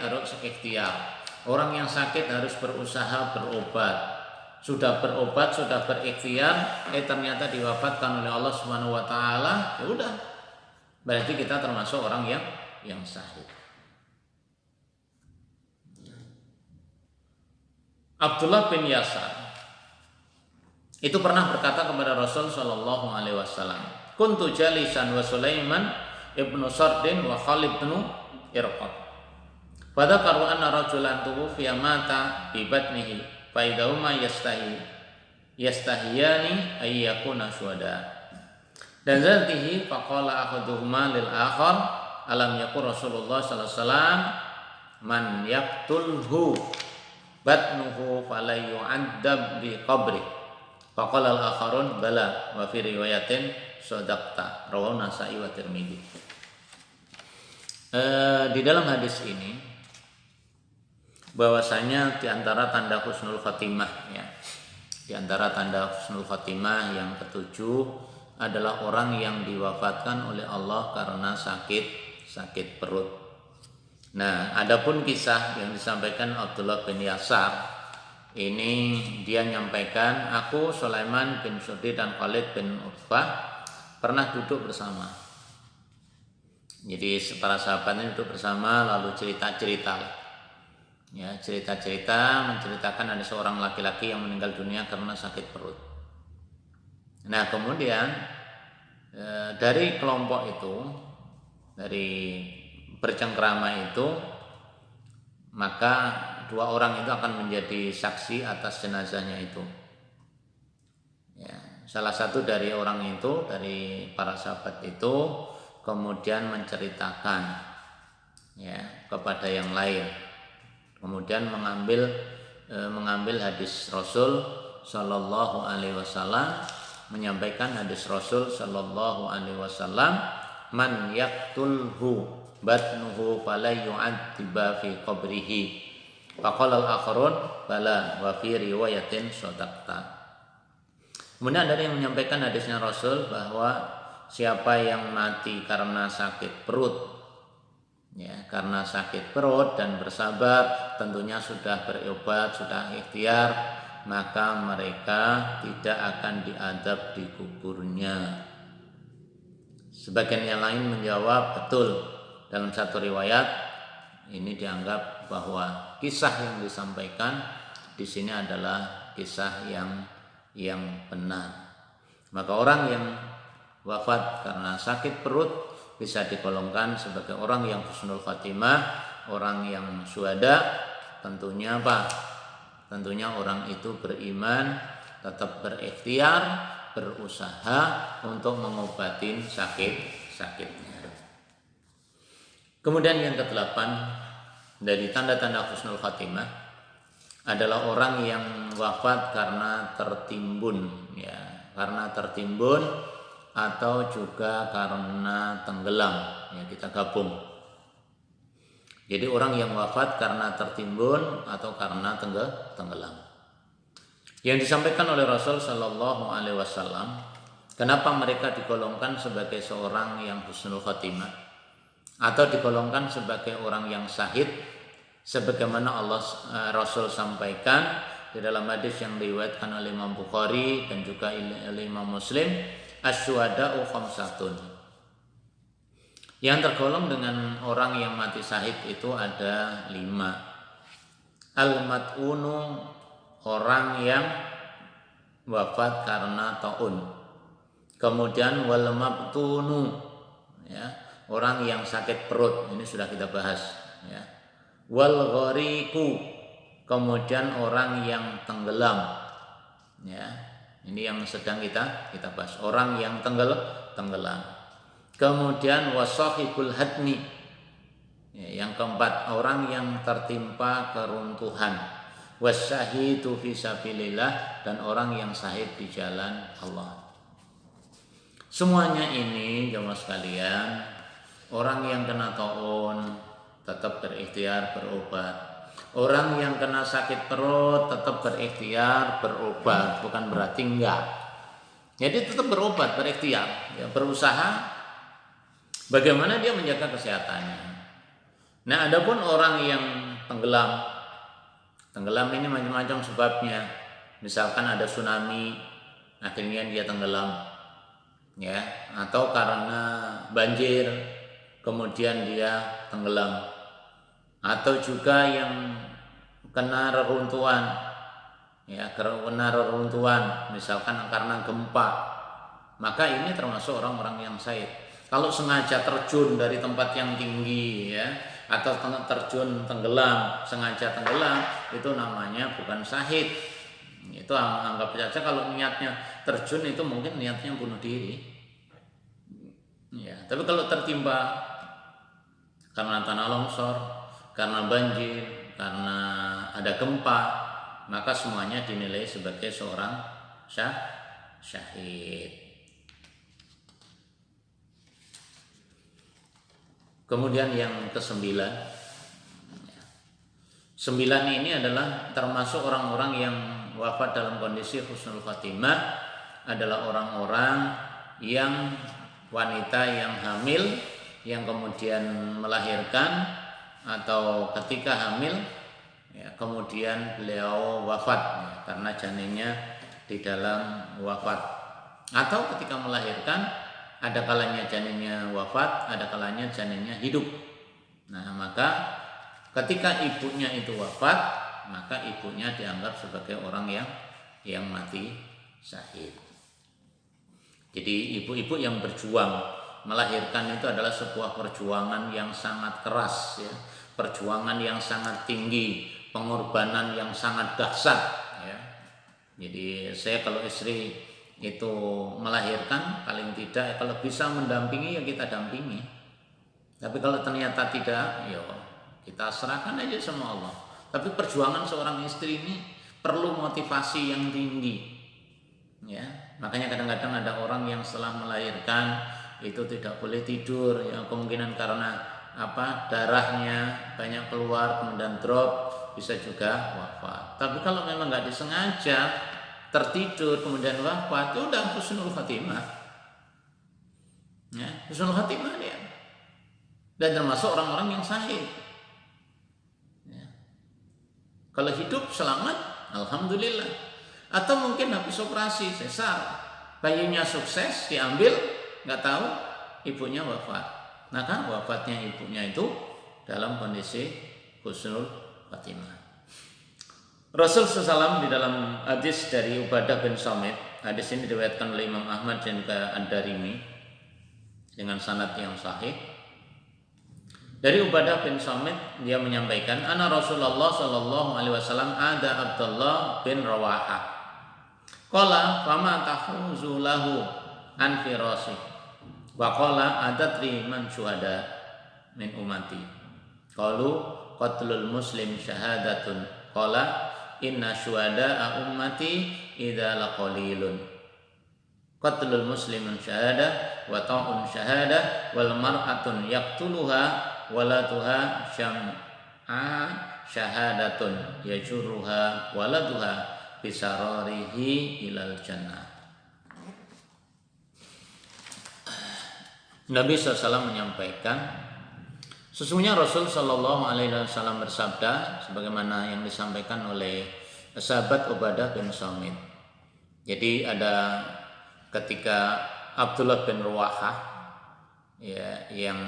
harus ikhtiar. Orang yang sakit harus berusaha berobat. Sudah berobat, sudah berikhtiar, ternyata diwafatkan oleh Allah Subhanahu wa taala, ya udah. Berarti kita termasuk orang yang syahid. Abdullah bin Yasar itu pernah berkata kepada Rasul sallallahu alaihi wasallam, "Kuntu jalisan wa Sulaiman ibnu Sardin wa Khalid bin Irqad. Fadzakaru anna rajulan tuwfiya mata bi batnihi fa idahuma yastahiyani ay yakuna syuhada." Dan zatihi faqala ahaduhuma lil akhar, "Alam yaqul Rasulullah sallallahu alaihi wasallam man yaqtulhu batnuhu fala yu'adzab bi qabri." Faqala al-akharun bala wa fi riwayatin shadaqta, rawahu Nasa'i wa Tirmidzi. Di dalam hadis ini bahwasanya di antara tanda husnul khatimah ya. Di antara tanda husnul khatimah yang ketujuh adalah orang yang diwafatkan oleh Allah karena sakit perut. Nah, adapun kisah yang disampaikan Abdullah bin Yasar ini, dia menyampaikan, aku Sulaiman bin Surdi dan Khalid bin Utsbah pernah duduk bersama. Jadi para sahabat ini duduk bersama lalu cerita-cerita. Ya, cerita-cerita menceritakan ada seorang laki-laki yang meninggal dunia karena sakit perut. Nah, kemudian dari kelompok itu, dari bercengkrama itu, maka dua orang itu akan menjadi saksi atas jenazahnya itu. Ya, salah satu dari orang itu, dari para sahabat itu, kemudian menceritakan ya kepada yang lain. Kemudian mengambil hadis Rasul Shallallahu Alaihi Wasallam, menyampaikan hadis Rasul Shallallahu Alaihi Wasallam, man yaqtulhu batnuhu fala yu'adziba fi qabrihi. Faqala al-akharun bala wa fi riwayatin shadaqta. Kemudian ada yang menyampaikan hadisnya Rasul bahwa siapa yang mati karena sakit perut, ya, karena sakit perut dan bersabar, tentunya sudah berobat, sudah ikhtiar, maka mereka tidak akan diadab di kuburnya. Sebagian yang lain menjawab betul. Dalam satu riwayat ini dianggap bahwa kisah yang disampaikan di sini adalah kisah yang benar. Maka orang yang wafat karena sakit perut bisa digolongkan sebagai orang yang husnul khatimah, orang yang syuhada. Tentunya apa? Tentunya orang itu beriman, tetap berikhtiar, berusaha untuk mengobati sakitnya. Kemudian yang ke-8 dari tanda-tanda husnul khatimah adalah orang yang wafat karena tertimbun, ya, karena tertimbun atau juga karena tenggelam, ya, kita gabung. Jadi orang yang wafat karena tertimbun atau karena tenggelam. Yang disampaikan oleh Rasul Shallallahu Alaihi Wasallam, kenapa mereka digolongkan sebagai seorang yang husnul khatimah atau digolongkan sebagai orang yang syahid, sebagaimana Rasul sampaikan di dalam hadis yang diriwayatkan oleh Imam Bukhari dan juga oleh Imam Muslim, asy-syuhada'u khamsatun. Yang tergolong dengan orang yang mati syahid itu ada 5. Al-mat'unu, orang yang wafat karena taun. Kemudian wal mabtunu, ya, orang yang sakit perut, ini sudah kita bahas, ya. Wal ghariqu, kemudian orang yang tenggelam, ya. Ini yang sedang kita bahas, orang yang tenggelam. Kemudian wasahibul hadmi, ya, yang keempat orang yang tertimpa keruntuhan. Wasyahidu fisabilillah, dan orang yang syahid di jalan Allah. Semuanya ini jemaah sekalian, orang yang kena taun tetap berikhtiar berobat. Orang yang kena sakit perut tetap berikhtiar berobat, bukan berarti enggak. Jadi tetap berobat, berikhtiar, ya, berusaha bagaimana dia menjaga kesehatannya. Nah, adapun orang yang tenggelam ini macam-macam sebabnya. Misalkan ada tsunami, akhirnya dia tenggelam, ya, atau karena banjir kemudian dia tenggelam, atau juga yang kena reruntuhan, ya, kena reruntuhan misalkan karena gempa, maka ini termasuk orang-orang yang syahid. Kalau sengaja terjun dari tempat yang tinggi, ya, atau terjun tenggelam, sengaja tenggelam, itu namanya bukan syahid. Itu anggap saja kalau niatnya terjun itu mungkin niatnya bunuh diri, ya. Tapi kalau tertimpa karena tanah longsor, karena banjir, karena ada gempa, maka semuanya dinilai sebagai seorang syahid. Kemudian yang ke-9, 9 ini adalah termasuk orang-orang yang wafat dalam kondisi husnul khatimah, adalah orang-orang yang wanita yang hamil, yang kemudian melahirkan, atau ketika hamil, ya, kemudian beliau wafat, ya, karena janinnya di dalam wafat, atau ketika melahirkan ada kalanya janinnya wafat, ada kalanya janinnya hidup. Nah, maka ketika ibunya itu wafat, maka ibunya dianggap sebagai orang yang mati syahid. Jadi ibu-ibu yang berjuang melahirkan itu adalah sebuah perjuangan yang sangat keras, ya, perjuangan yang sangat tinggi, pengorbanan yang sangat dahsyat, ya. Jadi saya kalau istri itu melahirkan, paling tidak kalau bisa mendampingi ya kita dampingi. Tapi kalau ternyata tidak, ya kita serahkan aja sama Allah. Tapi perjuangan seorang istri ini perlu motivasi yang tinggi, ya. Makanya kadang-kadang ada orang yang setelah melahirkan itu tidak boleh tidur, ya, kemungkinan karena darahnya banyak keluar kemudian drop, bisa juga wafat. Tapi kalau memang nggak disengaja tertidur kemudian wafat, itu udah husnul khatimah, ya, husnul khatimah dia, dan termasuk orang-orang yang syahid. Kalau hidup selamat, alhamdulillah. Atau mungkin habis operasi sesar, bayinya sukses diambil, nggak tahu ibunya wafat. Maka wafatnya ibunya itu dalam kondisi husnul khatimah. Rasul SAW di dalam hadis dari Ubadah bin Samit, hadis ini diriwayatkan oleh Imam Ahmad dan Ad-Darimi dengan sanad yang sahih. Dari Ubadah bin Samit, dia menyampaikan, Ana Rasulullah sallallahu alaihi wasallam ada Abdullah bin Rawahah. Qala fama tahuzu lahu an firasi. Wa qala adatri man syuhada min ummati. Qalu qatlul muslim syahadatun. Qala inna syuhada'a ummati idza laqalilun. Qatlul muslimin syahadah wa ta'un syahadah wal mar'atun yaqtuluha waladuha syam'a syahadatun yajurruha waladuha bisararihi ilal jannah. Nabi SAW menyampaikan, sesungguhnya Rasul SAW bersabda sebagaimana yang disampaikan oleh sahabat Ubadah bin Samit. Jadi ada ketika Abdullah bin Rawahah, ya, yang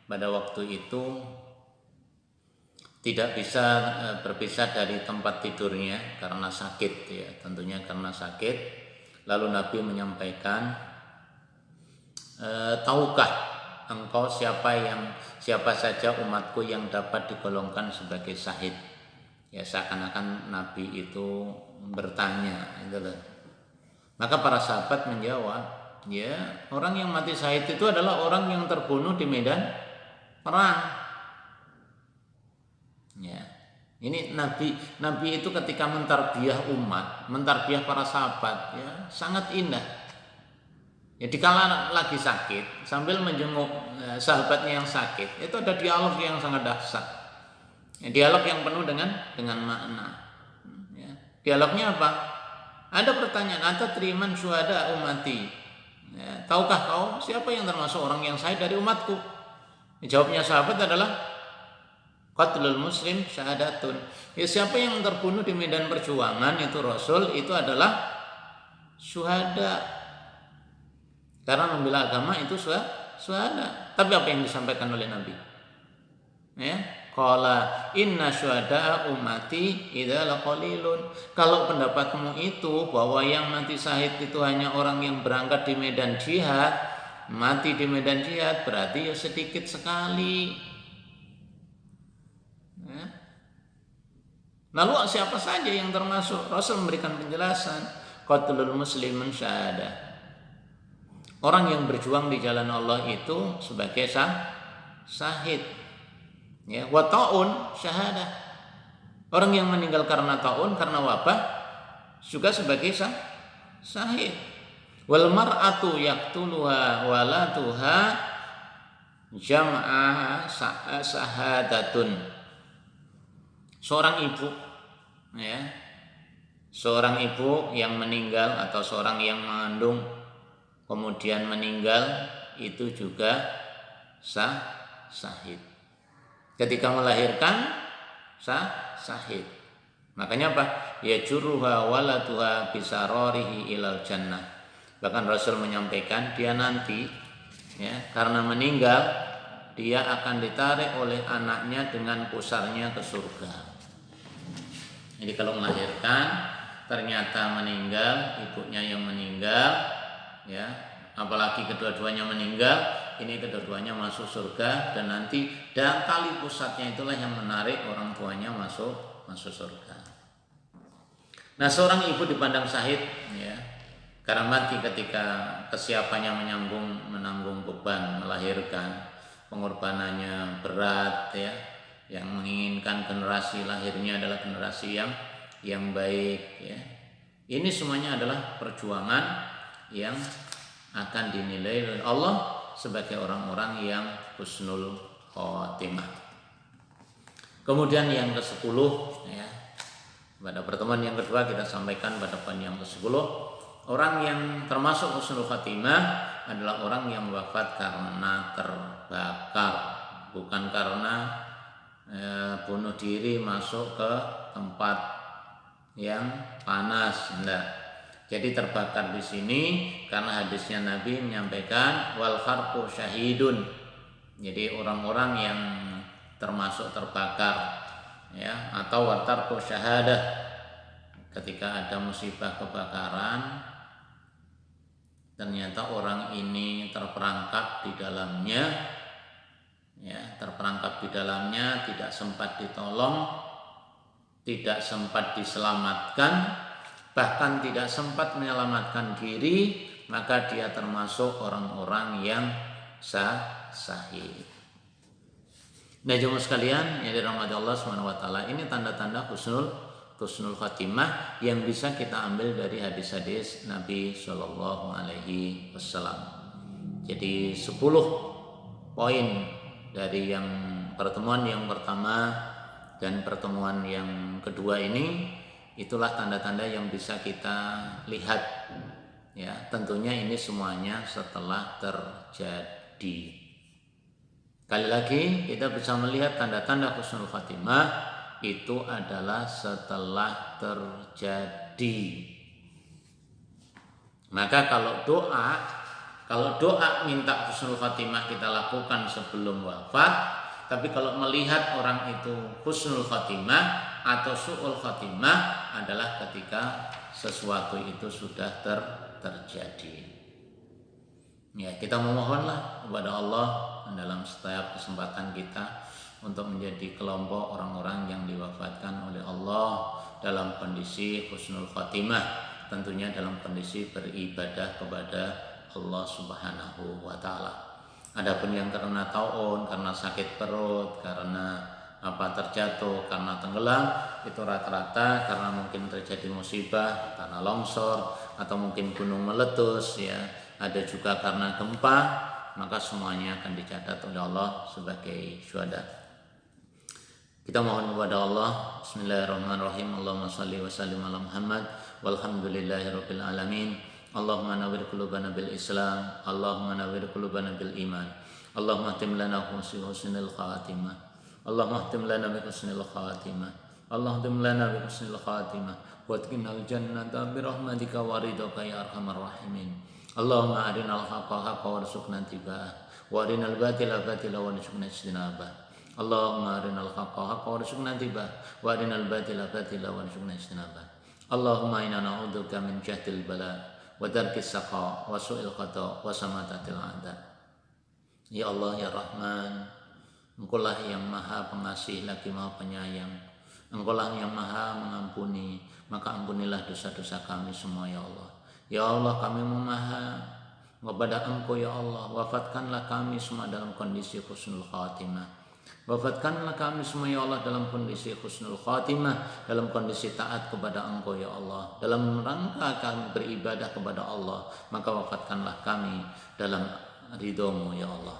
pada waktu itu tidak bisa berpisah dari tempat tidurnya karena sakit ya, tentunya karena sakit. Lalu Nabi menyampaikan, tahukah engkau siapa saja umatku yang dapat digolongkan sebagai syahid? Ya, seakan-akan Nabi itu bertanya gitu loh. Maka para sahabat menjawab, ya, orang yang mati syahid itu adalah orang yang terbunuh di medan perang. Ya. Ini Nabi itu ketika mentarbiyah umat, mentarbiyah para sahabat, ya, sangat indah. Ya, dikala lagi sakit sambil menjenguk sahabatnya yang sakit, itu ada dialog yang sangat dahsyat. Ya, dialog yang penuh dengan makna. Ya. Dialognya apa? Ada pertanyaan, anta teriman syuhada umati. Ya, tahukah kau siapa yang termasuk orang yang syahid dari umatku? Jawabnya sahabat adalah qatlul muslim syahadatun. Ya, siapa yang terbunuh di medan perjuangan itu Rasul itu adalah syuhada. Karena membela agama itu syuhada. Tapi apa yang disampaikan oleh Nabi? Ya, qala inna syuhada ummati idza laqalilun. Kalau pendapatmu itu bahwa yang mati syahid itu hanya orang yang berangkat di medan jihad, mati di medan jihad, berarti ya sedikit sekali. Ya. Lalu siapa saja yang termasuk? Rasul memberikan penjelasan, qatlul muslimin syahadah. Orang yang berjuang di jalan Allah itu sebagai syahid. Ya, wa taun syahadah. Orang yang meninggal karena taun, karena wabah juga sebagai syahid. Wal mar'atu yaqtuluha walatuha jam'aha sahadatun. Seorang ibu, ya, seorang ibu yang meninggal atau seorang yang mengandung kemudian meninggal itu juga syahid. Ketika melahirkan syahid. Makanya apa? Ya juruha walatuha bisarorihi ilal jannah. Bahkan Rasul menyampaikan dia nanti, ya, karena meninggal dia akan ditarik oleh anaknya dengan pusarnya ke surga. Jadi kalau melahirkan ternyata meninggal, ibunya yang meninggal, ya, apalagi kedua-duanya meninggal, ini kedua-duanya masuk surga dan nanti dan tali pusatnya itulah yang menarik orang tuanya masuk surga. Nah, seorang ibu dipandang syahid, ya, karena mati ketika kesiapannya menanggung beban melahirkan, pengorbanannya berat, ya, yang menginginkan generasi lahirnya adalah generasi yang baik, ya. Ini semuanya adalah perjuangan yang akan dinilai oleh Allah sebagai orang-orang yang husnul khotimah. Kemudian yang ke-10, ya, pada pertemuan yang kedua kita sampaikan pada poin yang ke-10, orang yang termasuk husnul khotimah adalah orang yang wafat karena terbakar, bukan karena bunuh diri masuk ke tempat yang panas, enggak. Jadi terbakar di sini karena hadisnya Nabi menyampaikan wal kharqu syahidun. Jadi orang-orang yang termasuk terbakar, ya, atau watarqu syahadah. Ketika ada musibah kebakaran, ternyata orang ini terperangkap di dalamnya, ya, terperangkap di dalamnya, tidak sempat ditolong, tidak sempat diselamatkan, bahkan tidak sempat menyelamatkan diri, maka dia termasuk orang-orang yang syahid. Nah, jemaah sekalian yang dirahmati Allah SWT, ini tanda-tanda husnul khatimah yang bisa kita ambil dari hadis-hadis Nabi Shallallahu Alaihi Wasallam. Jadi 10 poin dari yang pertemuan yang pertama dan pertemuan yang kedua ini, itulah tanda-tanda yang bisa kita lihat, ya, tentunya ini semuanya setelah terjadi. Kali lagi kita bisa melihat tanda-tanda husnul khatimah itu adalah setelah terjadi. Maka kalau doa minta husnul khatimah kita lakukan sebelum wafat, Tapi kalau melihat orang itu husnul khatimah atau su'ul khatimah adalah ketika sesuatu itu sudah terjadi. Ya, kita memohonlah kepada Allah dalam setiap kesempatan kita untuk menjadi kelompok orang-orang yang diwafatkan oleh Allah dalam kondisi husnul khatimah, tentunya dalam kondisi beribadah kepada Allah Subhanahu wa taala. Adapun yang karena taun, karena sakit perut, karena terjatuh, karena tenggelam, itu rata-rata karena mungkin terjadi musibah, karena longsor atau mungkin gunung meletus, ya. Ada juga karena gempa, maka semuanya akan dicatat oleh Allah sebagai syuhada. Kita mohon kepada Allah. Bismillahirrahmanirrahim. Allahumma shalli wa sallim ala Muhammad walhamdulillahirabbil alamin. Allahumma nawwir qulubana bil Islam, Allahumma nawwir qulubana bil iman. Allahumma ahtim lana husnul khatimah. Allahumma ahtim lana bi husnil khatimah. Allahumma ahtim lana bi husnil khatimah. Wa adkhilnal jannata bi rahmatika wa ridhaka ya arhamar rahimin. Allahumma arinal haqqa haqqan warzuqna ittiba'ah wa arinal batila batila warzuqna ijtinabah. Allahumma arinal haqqa haqqan warzuqna ittiba'ah wa arinal batila batila warzuqna ijtinabah. Allahumma inna na'udzubika min jahdil bala wa darkis saqa wa su'il qada wa samatatil a'da. Ya Allah ya Rahman, Engkaulah yang Maha Pengasih lagi Maha Penyayang. Engkaulah yang Maha Mengampuni, maka ampunilah dosa-dosa kami semua ya Allah. Ya Allah, kami memohon kepada Engkau ya Allah, wafatkanlah kami semua dalam kondisi husnul khatimah. Wafatkanlah kami semua ya Allah dalam kondisi husnul khatimah, dalam kondisi taat kepada Engkau ya Allah, dalam rangka kami beribadah kepada Allah, maka wafatkanlah kami dalam ridho-Mu ya Allah.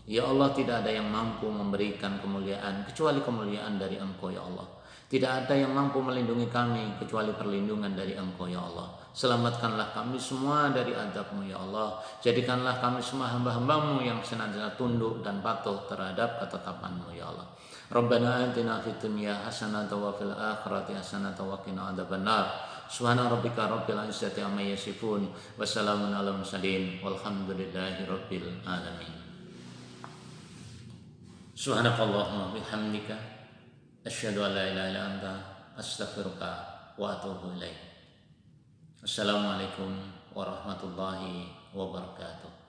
Ya Allah, tidak ada yang mampu memberikan kemuliaan kecuali kemuliaan dari Engkau ya Allah. Tidak ada yang mampu melindungi kami kecuali perlindungan dari Engkau ya Allah. Selamatkanlah kami semua dari azab-Mu ya Allah. Jadikanlah kami semua hamba-hamba-Mu yang senantiasa tunduk dan patuh terhadap ketetapan-Mu ya Allah. Rabbana atina fid dunya hasanatan wa fil akhirati hasanatan wa qina adzabannar. Subhana rabbika rabbil izzati amma yasifun wa salamun alal mursalin walhamdulillahi rabbil alamin. Subhanakallahumma bihamdika asyhadu an la ilaha illa anta astaghfiruka wa atubu ilaik. Assalamualaikum warahmatullahi wabarakatuh.